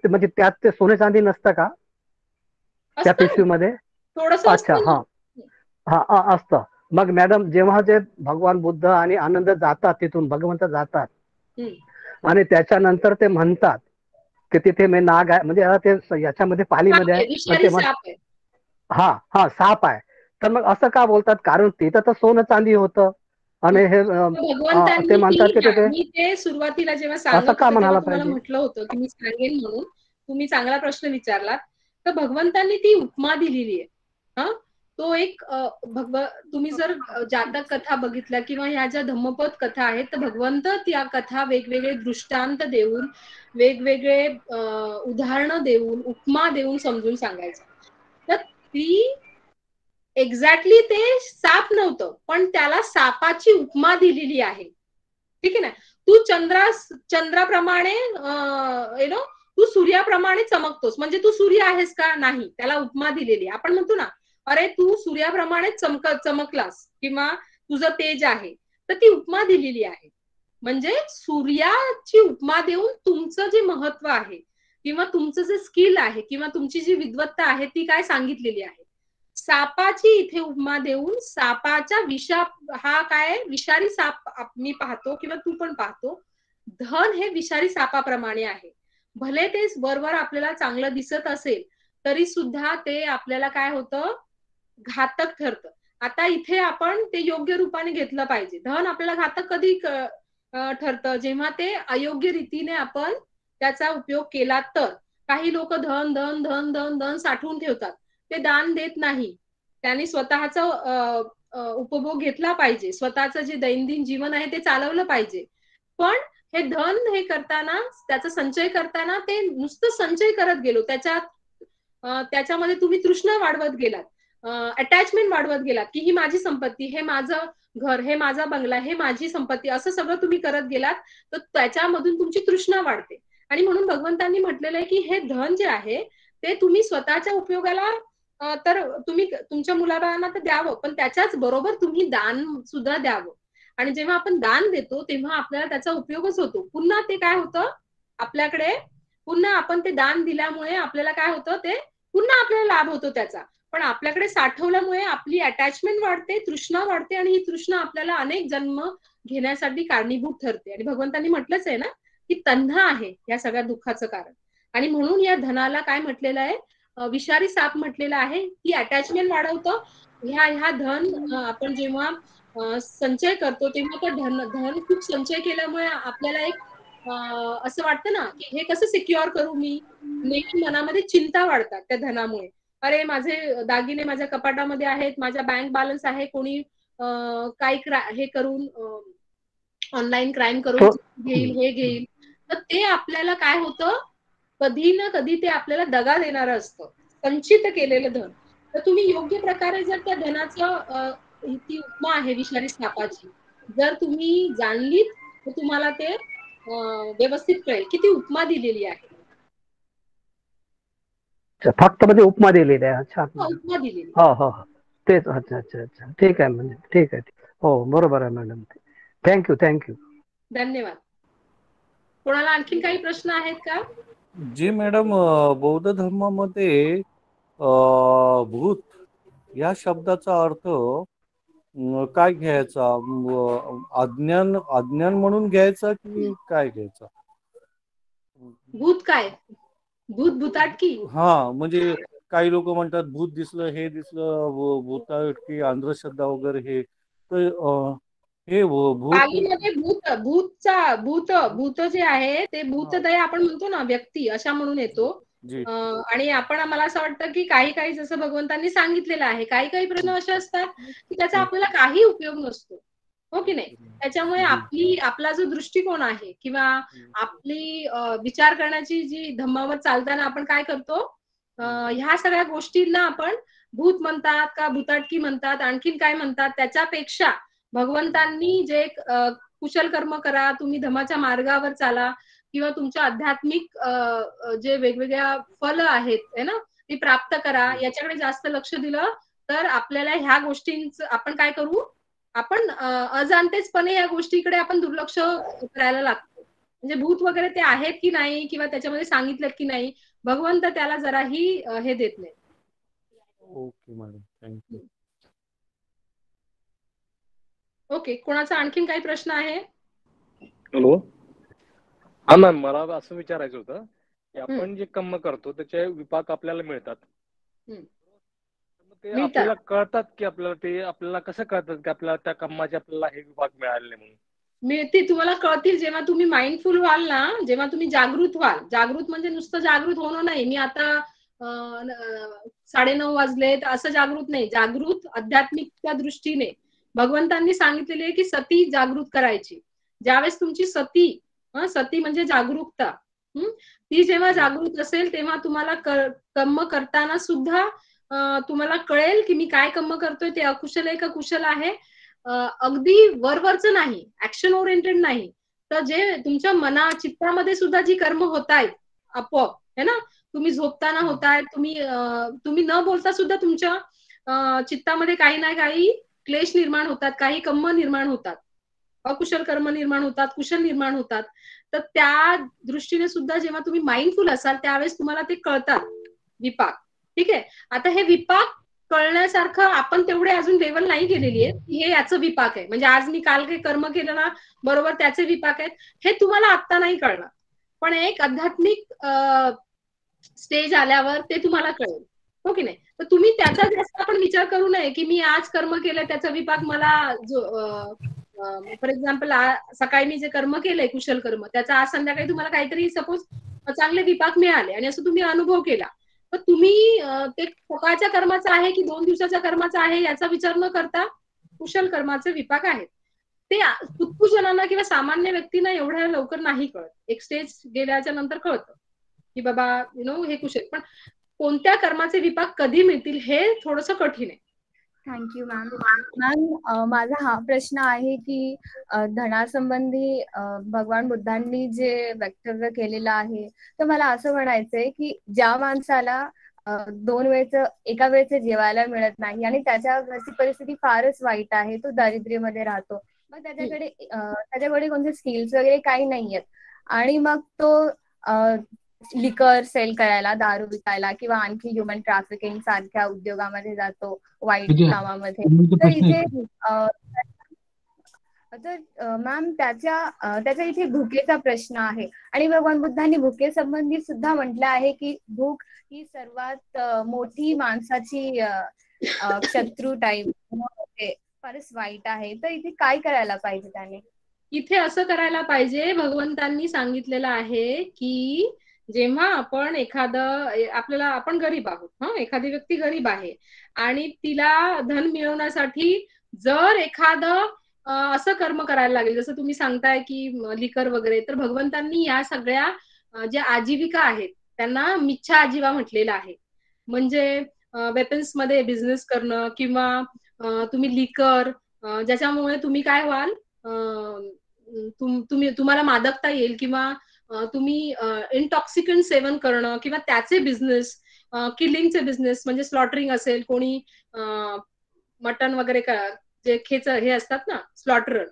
म्हणजे त्यात ते सोने चांदी नसतं का त्या पिशवीमध्ये? अच्छा, हा असतं. मग मॅडम, जेव्हा जे भगवान बुद्ध आणि आनंद जातात तिथून, भगवंत जातात आणि त्याच्यानंतर ते म्हणतात की तिथे मी नाग आहे, म्हणजे ते याच्यामध्ये पालीमध्ये आहे, हा साप आहे. तर मग असं का बोलतात? कारण तिथं तर सोनं चांदी होतं आणि हे ते म्हणतात की ते सुरुवातीला जेव्हा सांगत होते तेव्हा तुम्हाला म्हटलं होतं की मी सांगेन म्हणून. तुम्ही चांगला प्रश्न विचारलात. तर भगवंतांनी ती उपमा दिलेली आहे तो एक तुम्ही जर जातक कथा बघितल्या किंवा ह्या ज्या धम्मपद कथा आहेत तर भगवंत त्या कथा वेगवेगळे दृष्टांत देऊन, वेगवेगळे उदाहरणं देऊन, उपमा देऊन समजून सांगायचं. तर ती एक्झॅक्टली ते साप नव्हतं, पण त्याला सापाची उपमा दिलेली आहे. ठीक आहे ना. तू चंद्राप्रमाणे तू सूर्याप्रमाणे चमकतोस, म्हणजे तू सूर्य आहेस का? नाही, त्याला उपमा दिलेली. आपण म्हणतो ना, अरे तू सूर्याप्रमाणे चमकलास किंवा तुझं तेज आहे, तर ती उपमा दिलेली आहे. म्हणजे सूर्याची उपमा देऊन तुमचं जे महत्व आहे किंवा तुमचं जे स्किल आहे किंवा तुमची जी विद्वत्ता आहे ती काय सांगितलेली आहे. सापाची इथे उपमा देऊन सापाच्या हा काय विषारी साप मी पाहतो किंवा तू पण पाहतो. धन हे विषारी सापाप्रमाणे आहे. भले ते वरवर आपल्याला चांगलं दिसत असेल तरी सुद्धा ते आपल्याला काय होतं, घातक ठरतं. आता इथे आपण ते योग्य रूपाने घेतलं पाहिजे. धन आपल्याला घातक कधी ठरतं, जेव्हा ते अयोग्य रीतीने आपण त्याचा उपयोग केला तर. काही लोक धन धन धन धन धन साठवून ठेवतात, ते दान देत नाही. त्यांनी स्वतःचा उपभोग घेतला पाहिजे, स्वतःचं जे दैनंदिन जीवन आहे ते चालवलं पाहिजे. पण हे धन हे करताना, त्याचा संचय करताना ते नुसतं संचय करत गेलो, त्याच्यामध्ये तुम्ही तृष्णा वाढवत गेलात, अटॅचमेंट वाढवत गेलात की ही माझी संपत्ती, हे माझं घर, हे माझा बंगला, हे माझी संपत्ती, असं सगळं तुम्ही करत गेलात तर त्याच्यामधून तुमची तृष्णा वाढते. आणि म्हणून भगवंतांनी म्हटलेलं आहे की हे धन जे आहे ते तुम्ही स्वतःच्या उपयोगाला तर तुम्ही तुमच्या मुलाबाळांना तर द्यावं, पण त्याच्याच बरोबर तुम्ही दान सुद्धा द्यावं. आणि जेव्हा आपण दान देतो तेव्हा आपल्याला त्याचा उपयोगच होतो. पुन्हा ते काय होतं आपल्याकडे, पुन्हा आपण ते दान दिल्यामुळे आपल्याला काय होतं, ते पुन्हा आपल्याला लाभ होतो त्याचा. पण आपल्याकडे साठवल्यामुळे आपली अटॅचमेंट वाढते, तृष्णा वाढते आणि ही तृष्णा आपल्याला अनेक जन्म घेण्यासाठी कारणीभूत ठरते. आणि भगवंतांनी म्हटलंच आहे ना की तन्हा आहे या सगळ्या दुःखाचं कारण. आणि म्हणून या धनाला काय म्हटलेलं आहे, विषारी साप म्हटलेला आहे. की अटॅचमेंट वाढवतं. ह्या धन आपण जेव्हा संचय करतो तेव्हा तर धन खूप संचय केल्यामुळे आपल्याला एक असं वाटतं ना की हे कसं सिक्युअर करू मी, नेहमी मनामध्ये चिंता वाढतात त्या धनामुळे. अरे माझे दागिने माझ्या कपाटामध्ये आहेत, माझा बँक बॅलन्स आहे, कोणी काही हे करून ऑनलाईन क्राईम करून घेईल, हे घेईल. तर ते आपल्याला काय होतं, कधी ना कधी ते आपल्याला दगा देणारं असतं, संचित केलेलं धन. तर तुम्ही योग्य प्रकारे जर त्या धनाचं ती उपमा आहे विषारी सापाची, जर तुम्ही जाणलीत तर तुम्हाला ते व्यवस्थित कळेल की ती उपमा दिलेली आहे. फक्त म्हणजे उपमा दिलेली आहे. अच्छा, उपमा दिलेली. हो हो हो, तेच. अच्छा अच्छा अच्छा, ठीक आहे. म्हणजे ठीक आहे. हो, बरोबर आहे मॅडम. Thank you thank you. धन्यवाद. कोणाला आणखीन काही प्रश्न आहेत का? जी मॅडम, बौद्ध धर्मामध्ये भूत या शब्दाचा अर्थ काय घ्यायचा? अज्ञान म्हणून घ्यायचा की काय घ्यायचा? भूत काय? भूत भूताटकी? हा, म्हणजे काही लोक म्हणतात भूत दिसलं, हे दिसलं, भूताटकी, अंधश्रद्धा वगैरे. हे तर हे पालीमध्ये भूत जे आहे ते भूतदया आपण म्हणतो ना, व्यक्ती अशा म्हणून येतो. आणि आपण मला असं वाटतं की काही जसं भगवंतांनी सांगितलेलं आहे, काही प्रश्न असे असतात की त्याचा आपल्याला काही उपयोग नसतो, हो की नाही. त्याच्यामुळे आपला जो दृष्टिकोन आहे किंवा आपली विचार करण्याची जी धम्मावर चालताना आपण काय करतो, ह्या सगळ्या गोष्टींना आपण भूत म्हणतात का, भूताटकी म्हणतात, आणखीन काय म्हणतात, त्याच्यापेक्षा भगवंतांनी जे कुशल कर्म करा, तुम्ही धम्माच्या मार्गावर चाला किंवा तुमच्या आध्यात्मिक जे वेगवेगळ्या फल आहेत है ना, ती प्राप्त करा, याच्याकडे जास्त लक्ष दिलं तर आपल्याला ह्या गोष्टींचं आपण काय करू, आपण अजाणतेचपणे या गोष्टीकडे आपण दुर्लक्ष करायला लागतो. म्हणजे भूत वगैरे ते आहेत की नाही किंवा त्याच्यामध्ये सांगितलं की नाही, भगवंत त्याला जराही हे देत नाही. Okay madam, thank you. ओके, कोणाचा आणखीन काही प्रश्न आहे? हॅलो. हा मॅम, मला असं विचारायचं होतं की आपण जे कर्म करतो त्याचे विपाक आपल्याला मिळतात, ते आपल्याला कळतात की आपल्याला कसं कळतात की आपल्याला त्या कर्माचे आपल्याला हे विपाक मिळाले म्हणून? मिळतील, तुम्हाला कळतील जेव्हा तुम्ही माइंडफुल व्हाल ना, जेव्हा तुम्ही जागृत व्हाल. जागृत म्हणजे नुसतं जागृत होणं नाही, मी आता 9:30 वाजलेत असं जागृत नाही. जागृत आध्यात्मिकच्या दृष्टीने भगवंतांनी सांगितलेले आहे की सती जागृत करायची. ज्यावेळेस तुमची सती म्हणजे जागरूकता, ती जेव्हा जागृत असेल तेव्हा तुम्हाला कर्म करताना सुद्धा तुम्हाला कळेल की मी काय कर्म करतोय ते अकुशल आहे का कुशल आहे. अगदी वरवरचं नाही, ऍक्शन ओरिएंटेड नाही, तर जे तुमच्या चित्तामध्ये सुद्धा जी कर्म होतायत आपोआप, है ना, तुम्ही झोपताना होतायत, तुम्ही न बोलता सुद्धा तुमच्या चित्तामध्ये काही ना काही क्लेश निर्माण होतात, काही कर्म निर्माण होतात, अकुशल कर्म निर्माण होतात, कुशल निर्माण होतात. तर त्या दृष्टीने सुद्धा जेव्हा तुम्ही माइंडफुल असाल त्यावेळेस तुम्हाला ते कळतात विपाक. ठीक आहे. आता हे विपाक कळण्यासारखं आपण तेवढे अजून लेवल नाही गेलेली आहे. हे याचं विपाक आहे, म्हणजे आज मी काल काही कर्म केलं ना बरोबर त्याचे विपाक आहेत, हे तुम्हाला आता नाही कळणार. पण एक आध्यात्मिक स्टेज आल्यावर ते तुम्हाला कळेल, हो की नाही. तर तुम्ही त्याचा जास्त आपण विचार करू नये की मी आज कर्म केलं त्याचा विपाक मला फॉर एक्झाम्पल सकाळी मी जे कर्म केलंय कुशल कर्म त्याचा आज संध्याकाळी तुम्हाला काहीतरी सपोज चांगले विपाक मिळाले आणि असं तुम्ही अनुभव केला, तर तुम्ही ते सकाळच्या कर्माचा आहे की 2 दिवसाच्या कर्माचा आहे याचा विचार न करता कुशल कर्माचे विपाक आहेत. ते कुतकुजनांना किंवा सामान्य व्यक्तींना एवढ्या लवकर नाही कळत. एक स्टेज गेल्याच्या नंतर कळतं की बाबा हे कुशल. पण कोणत्या कर्माचे विपाक कधी मिळतील हे थोडंसं कठीण आहे. Thank you ma'am. मॅम, माझा हा प्रश्न आहे की धनासंबंधी भगवान बुद्धांनी जे वक्तव्य केलेलं आहे, तर मला असं म्हणायचंय की ज्या माणसाला 2 वेळचं एका वेळचं जेवायला मिळत नाही आणि त्याच्या घरची परिस्थिती फारच वाईट आहे, तो दारिद्र्यामध्ये राहतो, मग त्याच्याकडे कोणते स्किल्स वगैरे काही नाहीयेत आणि मग तो लिकर सेल करायला, दारू विकायला किंवा आणखी ह्युमन ट्रॅफिकिंग सारख्या उद्योगामध्ये जातो, वाईट कामामध्ये. तर मॅम त्याच्या इथे भुकेचा प्रश्न आहे आणि भगवान बुद्धांनी भुकेसंबंधी सुद्धा म्हटलं आहे की भूक ही सर्वात मोठी माणसाची शत्रू टाईप फारच वाईट आहे. तर इथे काय करायला पाहिजे त्याने? इथे असं करायला पाहिजे, भगवंतांनी सांगितलेलं आहे की जेव्हा आपण आपण गरीब आहोत, एखादी व्यक्ती गरीब आहे आणि तिला धन मिळवण्यासाठी जर एखादं असं कर्म करायला लागेल जसं तुम्ही सांगताय की लिकर वगैरे, तर भगवंतांनी या सगळ्या ज्या आजीविका आहेत त्यांना मिच्छा आजीवा म्हटलेलं आहे. म्हणजे वेपन्स मध्ये बिझनेस करणं किंवा तुम्ही लिकर ज्याच्यामुळे तुम्ही काय व्हाल, तुम्हाला मादकता येईल किंवा तुम्ही इंटॉक्सिकंट सेवन करणं किंवा त्याचे बिझनेस, किलिंगचे बिझनेस म्हणजे स्लॉटरिंग असेल, कोणी मटन वगैरे जे हे असतात ना स्लॉटरर,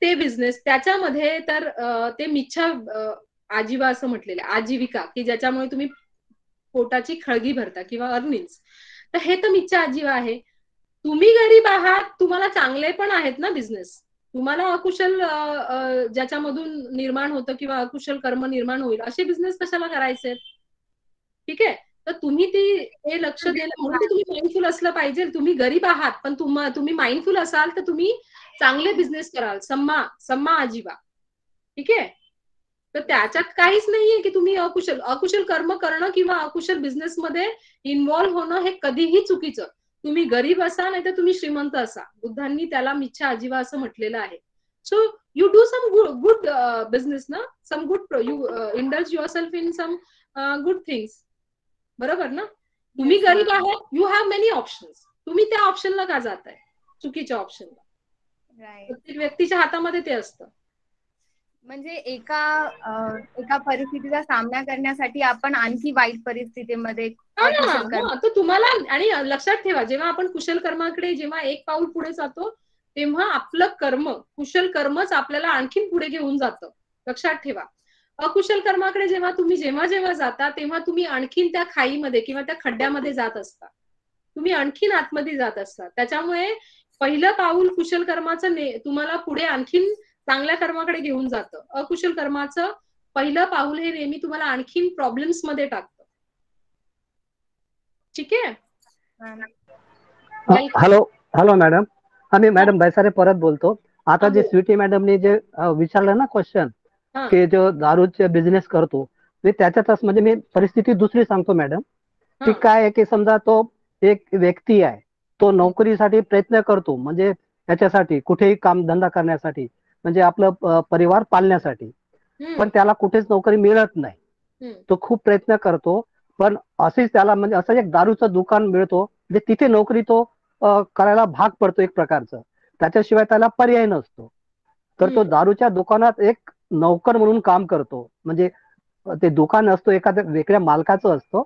ते बिझनेस त्याच्यामध्ये तर ते मिच्छा आजीवा असं म्हटलेलं आहे, आजीविका, की ज्याच्यामुळे तुम्ही पोटाची खळगी भरता किंवा अर्निंग्स, तर हे तर मिच्छा आजीवा आहे. तुम्ही गरीब आहात, तुम्हाला चांगले पण आहेत ना बिझनेस, तुम्हाला अकुशल ज्याच्यामधून निर्माण होतं किंवा अकुशल कर्म निर्माण होईल असे बिझनेस कशाला करायचे? ठीक आहे. तर तुम्ही हे लक्ष दिलं म्हणून तुम्ही माइंडफुल असलं पाहिजे. तुम्ही गरीब आहात पण तुम्ही माइंडफुल असाल तर तुम्ही चांगले बिझनेस कराल, सम्मा आजीवा. ठीक आहे. तर त्याच्यात काहीच नाहीये की तुम्ही अकुशल कर्म करणं किंवा अकुशल बिझनेस मध्ये इन्व्हॉल्व्ह होणं हे कधीही चुकीचं. तुम्ही गरीब असा नाही तर तुम्ही श्रीमंत असा, बुद्धांनी त्याला मिच्छा आजीवा असं म्हटलेलं आहे. So you do some good business ना, some good, you indulge yourself in some good things. बरोबर ना. तुम्ही गरीब आहात, यू हॅव मेनी ऑप्शन्स, तुम्ही त्या ऑप्शनला का जाताय, चुकीच्या ऑप्शनला? प्रत्येक व्यक्तीच्या हातामध्ये ते असतं. म्हणजे एका परिस्थितीचा सामना करण्यासाठी आपण आणखी वाईट परिस्थितीमध्ये तर तुम्हाला, आणि लक्षात ठेवा जेव्हा आपण कुशल कर्माकडे जेव्हा एक पाऊल पुढे जातो तेव्हा आपलं कर्म, कुशल कर्मच आपल्याला आणखीन पुढे घेऊन जातं. लक्षात ठेवा. अकुशल कर्माकडे जेव्हा जेव्हा जाता तेव्हा तुम्ही आणखीन त्या खाईमध्ये किंवा त्या खड्ड्यामध्ये जात असता, तुम्ही आणखीन आतमध्ये जात असता. त्याच्यामुळे पहिलं पाऊल कुशल कर्माचं तुम्हाला पुढे आणखीन चांगल्या कर्माकडे घेऊन जातं. अकुशल कर्माचं पहिलं पाऊल हे नेहमी तुम्हाला आणखीन प्रॉब्लेम्स मध्ये टाकतं. ठीक आहे. हॅलो मॅडम, आम्ही मॅडम बैसारे परत बोलतो. आता जे स्वीटी मॅडमने जे विचारलं ना क्वेश्चन, की जो दारूचे बिझनेस करतो, मी त्याच्यातच म्हणजे मी परिस्थिती दुसरी सांगतो मॅडम, की काय आहे की समजा तो एक व्यक्ती आहे, तो नोकरीसाठी प्रयत्न करतो, म्हणजे त्याच्यासाठी कुठेही काम धंदा करण्यासाठी, म्हणजे आपलं परिवार पालण्यासाठी, पण त्याला कुठेच नोकरी मिळत नाही. तो खूप प्रयत्न करतो, पण असेच त्याला म्हणजे असं एक दारूचं दुकान मिळतो, म्हणजे तिथे नोकरी तो करायला भाग पडतो एक प्रकारचं, त्याच्याशिवाय त्याला पर्याय नसतो. तर तो दारूच्या दुकानात एक नौकर म्हणून काम करतो, म्हणजे ते दुकान असतो एखाद्या वेगळ्या मालकाचं असतो,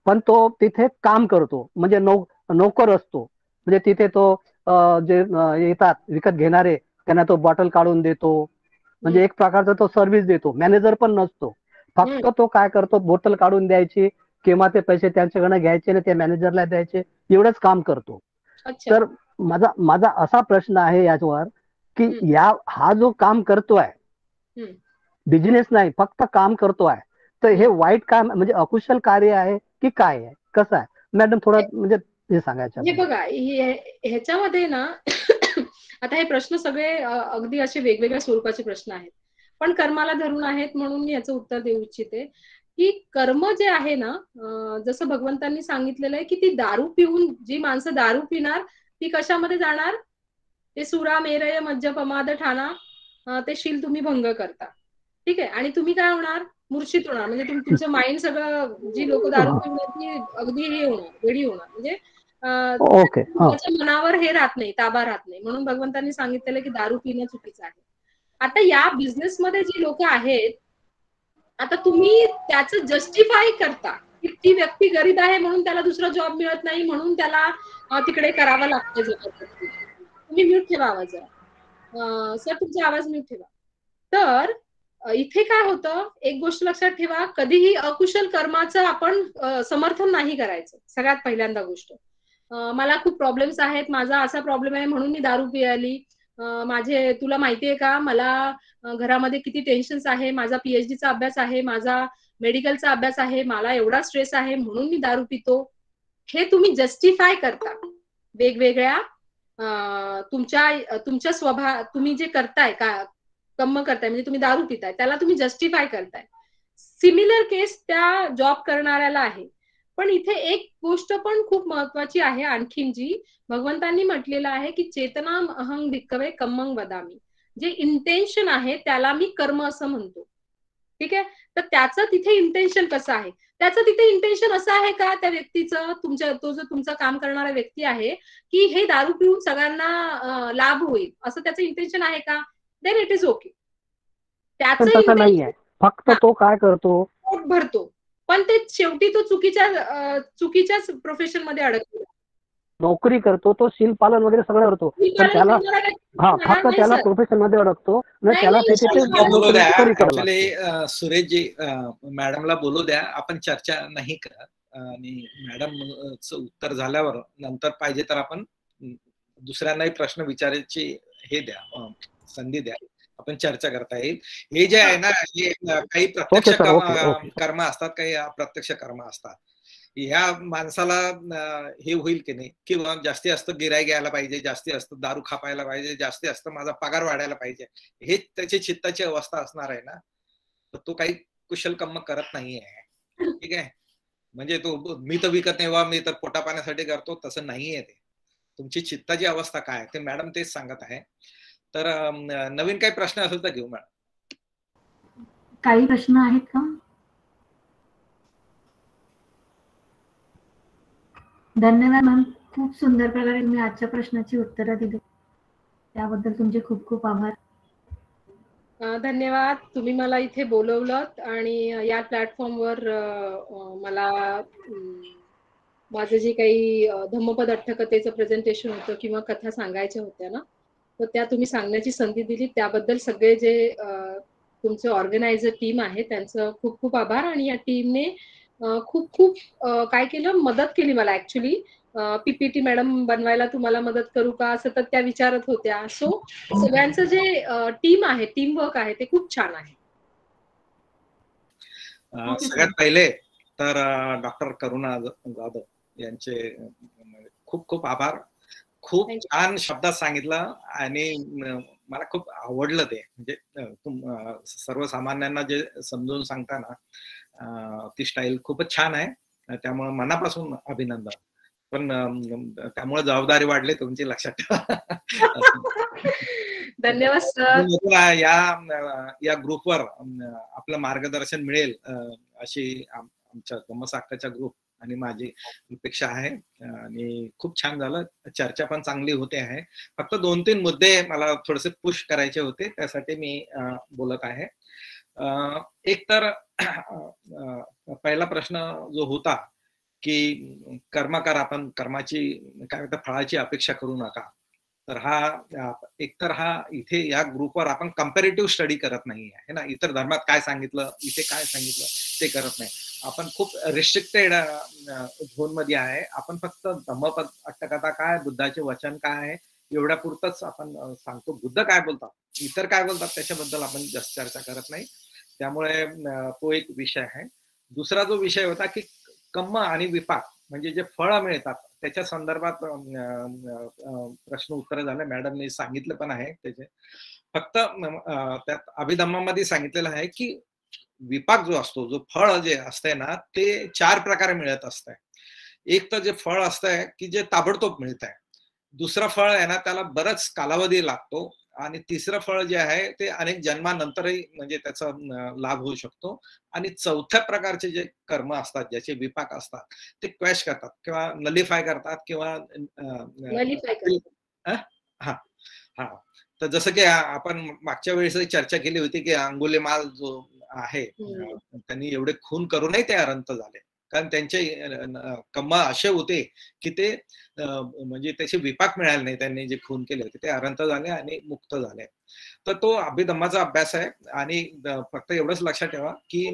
पण तो तिथे काम करतो, म्हणजे नोकर असतो. म्हणजे तिथे तो जे येतात विकत घेणारे त्यांना तो बॉटल काढून देतो, म्हणजे एक प्रकारचा तो सर्व्हिस देतो, मॅनेजर पण नसतो. फक्त तो काय करतो, बॉटल काढून द्यायची किंवा ते पैसे त्यांच्याकडनं घ्यायचे आणि ते मॅनेजरला द्यायचे, एवढंच काम करतो. तर माझा असा प्रश्न आहे याच्यावर, की हा जो काम करतोय, बिझनेस नाही फक्त काम करतोय, तर हे वाईट काम म्हणजे अकुशल कार्य आहे की काय आहे, कसं आहे मॅडम, थोडं म्हणजे हे सांगायचं. हे बघा, ह्याच्यामध्ये ना आता हे प्रश्न सगळे अगदी असे वेगवेगळ्या स्वरूपाचे प्रश्न आहेत, पण कर्माला धरून आहेत म्हणून मी याचं उत्तर देऊ इच्छिते की कर्म जे आहे ना, जसं भगवंतांनी सांगितलेलं आहे की ती दारू पिऊन, जी माणसं दारू पिणार ती कशामध्ये जाणार, ते सुरा मेरय मज्ज पमाद ठाणा, ते शील तुम्ही भंग करता. ठीक आहे, आणि तुम्ही काय होणार, मूर्छित होणार, म्हणजे तुमचं माइंड सगळं, जी लोक दारू पिणार ती अगदी हे होणार, वेडी होणार, म्हणजे त्याच्या मनावर हे राहत नाही, ताबा राहत नाही. म्हणून भगवंतांनी सांगितलेलं की दारू पिणं चुकीचं आहे. आता या बिझनेस मध्ये जी लोक आहेत, आता तुम्ही त्याचं जस्टिफाय करता की ती व्यक्ती गरीब आहे म्हणून त्याला दुसरा जॉब मिळत नाही, म्हणून त्याला तिकडे करावं लागतं जबरदस्ती. तुम्ही म्यूट ठेवा आवाज जरा. सर तुमचा आवाज म्यूट ठेवा. तर इथे काय होतं, एक गोष्ट लक्षात ठेवा, कधीही अकुशल कर्माचं आपण समर्थन नाही करायचं. सगळ्यात पहिल्यांदा गोष्ट, मला खूप प्रॉब्लेम्स आहेत, माझा असा प्रॉब्लेम आहे म्हणून मी दारू पियाली, माझे तुला माहितीये का मला घरामध्ये किती टेन्शन्स आहे, माझा पीएचडीचा अभ्यास आहे, माझा मेडिकलचा अभ्यास आहे, मला एवढा स्ट्रेस आहे म्हणून मी दारू पितो, हे तुम्ही जस्टिफाय करता वेगवेगळ्या तुमच्या स्वभाव, तुम्ही जे करताय का कर्म करताय, म्हणजे तुम्ही दारू पिताय, त्याला तुम्ही जस्टिफाय करताय. सिमिलर केस त्या जॉब करणाऱ्याला आहे. पण इथे एक गोष्ट पण खूप महत्वाची आहे आणखीन, जी भगवंतांनी म्हटलेलं आहे की चेतनाम अहं भिक्खवे कम्मं वदामी, जे इंटेन्शन आहे त्याला मी कर्म असं म्हणतो. ठीक आहे, तर त्याचं तिथे इंटेन्शन कसं आहे, त्याचं तिथे इंटेन्शन असं आहे का त्या व्यक्तीचं, तो जो तुमचं काम करणारा व्यक्ती आहे, की हे दारू पिऊन सगळ्यांना लाभ होईल, असं त्याचं इंटेन्शन आहे का, देन इट इज ओके. त्याचं नाहीये, फक्त तो काय करतो, पोट भरतो, पण ते शेवटी तो चुकीच्याच प्रोफेशन मध्ये अडकतो. नोकरी करतो, तो शील पालन वगैरे सगळं करतो, पण त्याला फक्त त्याला प्रोफेशन मध्ये अडकतो, त्याला सुरेशजी मॅडमला बोलू द्या, आपण चर्चा नाही करत, आणि मॅडमचं उत्तर झाल्यावर नंतर पाहिजे तर आपण दुसऱ्यांनाही प्रश्न विचारायची हे द्या, संधी द्या, आपण चर्चा करता येईल. हे जे आहे ना, हे काही प्रत्यक्ष कर्म असतात, काही अप्रत्यक्ष कर्म असतात. ह्या माणसाला हे होईल की नाही, किंवा जास्ती असतं गिराईक यायला पाहिजे, जास्ती असतं दारू खापायला पाहिजे, जास्ती असतं माझा पगार वाढायला पाहिजे, हे त्याची चित्ताची अवस्था असणार आहे ना, तर तो काही कुशल कर्म करत नाहीये. ठीक आहे, म्हणजे तो मी तर विकत नाही वा, मी तर पोटा पाण्यासाठी करतो, तसं नाहीये. ते तुमची चित्ताची अवस्था काय ते मॅडम तेच सांगत आहे. तर नवीन काही प्रश्न असेल तर घेऊ मॅडम. काही प्रश्न आहेत का? धन्यवाद मॅम, खूप सुंदर प्रकारे तुम्ही आजच्या प्रश्नाची उत्तरं दिली, त्याबद्दल तुमचे खूप खूप आभार. धन्यवाद, तुम्ही मला इथे बोलवलं आणि या प्लॅटफॉर्मवर मला माझे जे काही धम्मपद अठ्ठकथेचं प्रेझेंटेशन होतं किंवा कथा सांगायच्या होत्या ना, तर त्या तुम्ही सांगण्याची संधी दिली, त्याबद्दल सगळे जे तुमचे ऑर्गनायझर टीम आहे त्यांचं खूप खूप आभार. आणि या टीमने खूप खूप काय केलं, मदत केली मला. ऍक्च्युली पीपीटी मॅडम बनवायला तुम्हाला मदत करू का असं तर त्या विचारत होत्या. सो सगळ्यांचं जे टीम आहे, टीम वर्क आहे, ते खूप छान आहे. सगळ्यात पहिले तर डॉक्टर करुणा जाधव यांचे खूप खूप आभार. खूप छान शब्दात सांगितलं आणि मला खूप आवडलं ते. म्हणजे सर्वसामान्यांना जे समजून सांगताना ती स्टाईल खूपच छान आहे. त्यामुळे मनापासून अभिनंदन. पण त्यामुळे जबाबदारी वाढली तुमची, लक्षात ठेवा. धन्यवाद सर. या ग्रुपवर आपलं मार्गदर्शन मिळेल अशी आमच्या धम्मसाखळच्या ग्रुप आणि माझी अपेक्षा आहे. आणि खूप छान झालं, चर्चा पण चांगली होते आहे. फक्त 2-3 मुद्दे मला थोडेसे पुश करायचे होते, त्यासाठी मी बोलत आहे. एक तर पहिला प्रश्न जो होता की कर्म करा, आपण कर्माची काय म्हणतात फळाची अपेक्षा करू नका. तर एकतर इथे या ग्रुपवर आपण कम्पॅरेटिव्ह स्टडी करत नाही आहे ना. इतर धर्मात काय सांगितलं, इथे काय सांगितलं ते करत नाही. आपण खूप रिस्ट्रिक्टेड झोन मध्ये आहे. आपण फक्त धम्मपद अट्टकथा काय, बुद्धाचे वचन काय आहे एवढ्या पुरतच आपण सांगतो. बुद्ध काय बोलतात, इतर काय बोलतात त्याच्याबद्दल आपण जास्त चर्चा करत नाही. त्यामुळे तो एक विषय आहे. दुसरा जो विषय होता की कर्म आणि विपाक म्हणजे जे फळं मिळतात त्याच्या संदर्भात प्रश्न उत्तर झाले. मॅडमने सांगितलं पण आहे त्याचे. फक्त त्यात अभिधम्मामध्ये सांगितलेलं आहे की विपाक जो असतो, जो फळ जे असतंय ना, ते 4 प्रकारे मिळत असतंय. एक तर जे फळ असतंय की जे ताबडतोब मिळत आहे. दुसरं फळ आहे ना, त्याला बराच कालावधी लागतो. आणि तिसरं फळ जे आहे ते अनेक जन्मानंतरही म्हणजे त्याचा लाभ होऊ शकतो. आणि चौथ्या प्रकारचे जे कर्म असतात, ज्याचे विपाक असतात, ते क्वॅश करतात किंवा नलिफाय करतात किंवा हा. तर जसं की आपण मागच्या वेळेस चर्चा केली होती की अंगुलीमाल जो आहे त्यांनी एवढे खून करूनही ते अरंत झाले, कारण त्यांचे कर्म असे होते की ते म्हणजे त्याचे विपाक मिळाले नाही. त्यांनी जे खून केले होते ते अरंत झाले आणि मुक्त झाले. तर तो अभिधम्माचा अभ्यास आहे. आणि फक्त एवढंच लक्षात ठेवा की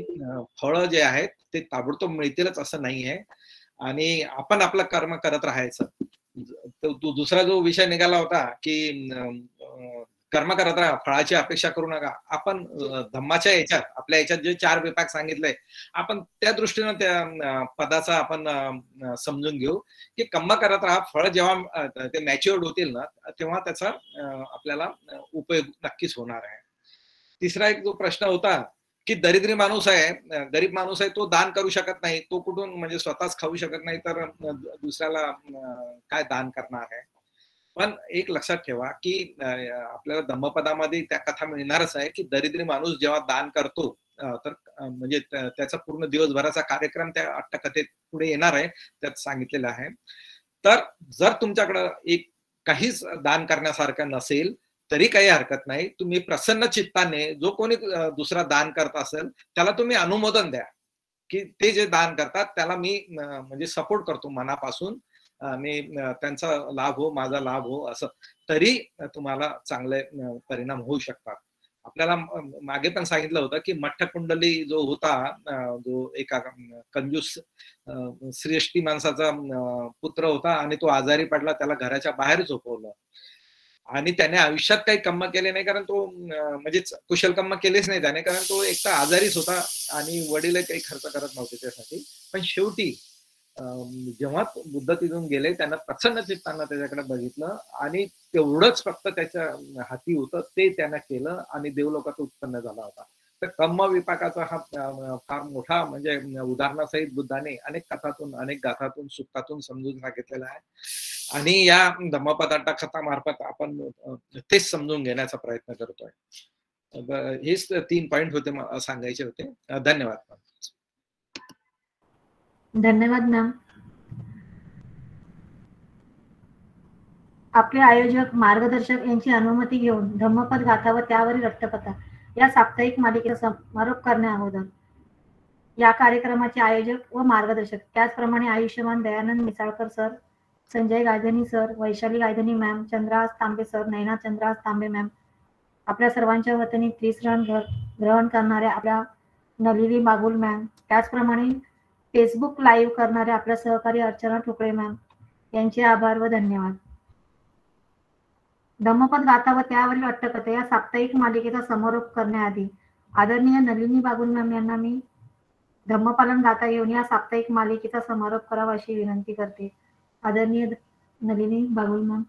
फळं जे आहेत ते ताबडतोब मिळतीलच असं नाही आहे. आणि आपण आपलं कर्म करत राहायचं. दुसरा जो विषय निघाला होता की कर्म करत राहा, फळाची अपेक्षा करू नका. आपण धम्माच्या याच्यात आपल्या याच्यात जे 4 विपाक सांगितले, आपण त्या दृष्टीनं त्या पदाचा आपण समजून घेऊ की कर्म करत राहा. फळ जेव्हा ते मॅच्युअर्ड होतील ना, तेव्हा त्याचा आपल्याला उपयोग नक्कीच होणार आहे. तिसरा एक जो प्रश्न होता की दरिद्री माणूस आहे, गरीब माणूस आहे, तो दान करू शकत नाही. तो कुठून म्हणजे स्वतःच खाऊ शकत नाही, तर दुसऱ्याला काय दान करणार आहे. पण एक लक्षात ठेवा की आपल्याला धम्मपदामध्ये त्या कथा मिळणारच आहे की दरिद्री माणूस जेव्हा दान करतो तर म्हणजे त्याचा पूर्ण दिवसभराचा कार्यक्रम त्या अट्टकथेत पुढे येणार आहे, त्यात सांगितलेलं आहे. तर जर तुमच्याकडं काहीच दान करण्यासारखं नसेल तरी काही हरकत नाही. तुम्ही प्रसन्न चित्ताने जो कोणी दुसरा दान करत असेल त्याला तुम्ही अनुमोदन द्या की ते जे दान करतात त्याला मी म्हणजे सपोर्ट करतो मनापासून आणि त्यांचा लाभ हो, माझा लाभ हो, असं तरी तुम्हाला चांगले परिणाम होऊ शकतात. आपल्याला मागे पण सांगितलं होतं की मठ्ठकुंडली जो होता, जो एका कंजूस श्रेष्ठी माणसाचा पुत्र होता आणि तो आजारी पडला, त्याला घराच्या बाहेर झोपवलं आणि त्याने आयुष्यात काही कर्म केले नाही, कारण तो म्हणजे कुशल कर्म केलेच नाही त्याने, कारण तो एक तर आजारीच होता आणि वडील काही खर्च करत नव्हते त्यासाठी. पण शेवटी जेव्हा बुद्ध तिथून गेले त्यांना प्रसन्न चित्तानं त्याच्याकडे बघितलं आणि तेवढंच फक्त त्याच्या हाती होतं ते त्यानं केलं आणि देवलोकात उत्पन्न झाला होता. तर कर्म विपाकाचा हा फार मोठा म्हणजे उदाहरणासहित बुद्धाने अनेक कथातून, अनेक गाथातून, सुक्तातून समजून सांगितलेला आहे. आणि या धम्मपदार्थ कथामार्फत आपण तेच समजून घेण्याचा प्रयत्न करतोय. हेच 3 पॉइंट होते सांगायचे होते. धन्यवाद. धन्यवाद मॅम. आपले आयोजक मार्गदर्शक यांची अनुमती घेऊन धम्मपद गाथा व त्यावरील अट्टकथा या साप्ताहिक मालिकेचा समारोप करण्या अगोदर या कार्यक्रमाचे आयोजक व मार्गदर्शक त्याचप्रमाणे आयुष्यमान Dayanand Misalkar sir, Sanjay Gaidhani sir, Vaishali Gaidhani ma'am, Chandras Tambe sir, Naina Chandras Tambe ma'am, आपल्या सर्वांच्या वतीने त्रिशरण ग्रहण करणाऱ्या आपल्या नलिनी बागुल मॅम, त्याचप्रमाणे फेसबुक लाईव्ह करणाऱ्या आपल्या सहकारी अर्चना ठोकळे मॅम यांचे आभार व धन्यवाद. धम्मपद गाथा व त्यावरील अट्टकथा या साप्ताहिक मालिकेचा समारोप करण्याआधी आदरणीय नलिनी बागुल मॅम यांना मी धम्मपालन गाथा घेऊन या साप्ताहिक मालिकेचा समारोप करावा अशी विनंती करते. आदरणीय नलिनी बागुल मॅम.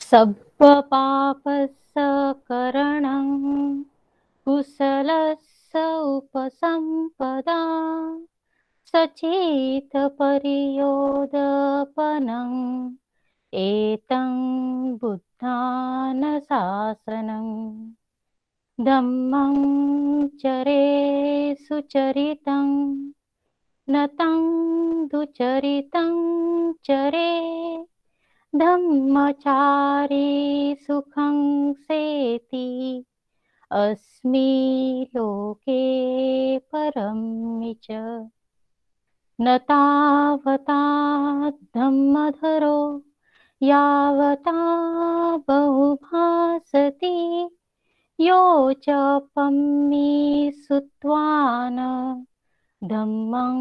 सब्बपापस्सकरणं कुशलस्स उपसम्पदा सचेतपर्योदपनम् एतं बुद्धानशासनम् धम्मं चरे सुचरितं न तं दुचरितं चरे धम्मचारी सुखं सेति अस्मि लोके परम्मि च न तावता धम्मधरो यावता बहुभासति योऽजपन्नि सुत्वान धम्मं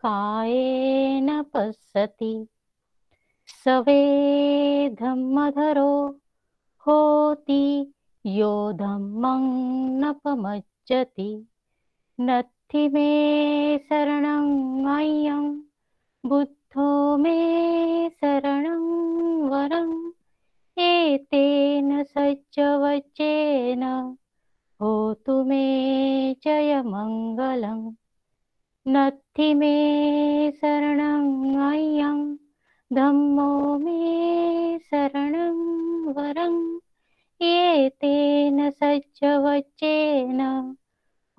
कायेन पश्यति स वै धम्मधरो होति यो धम्मं न पमज्जति नत्थि मे शरणं अय्यं बुद्धो मे शरणं वरम् एतेन सज्जवचेन होतु मे जयमङ्गलम् नत्थि मे शरणं अय्यं धम्मो मे शरणं वरम् एतेन सज्जवचेन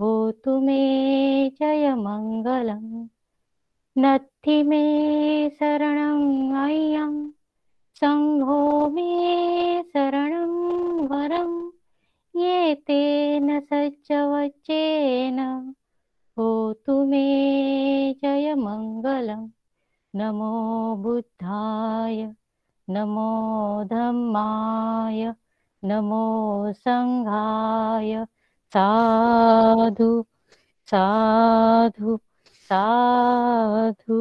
होतु मे जयमङ्गलम् नत्थि मे शरणं अय्यं संघो मे शरणं वरम् एतेन सज्जवचेन होतु मे जयमङ्गलम् नमो बुद्धाय नमो धम्माय नमो संघाय साधु साधु साधु।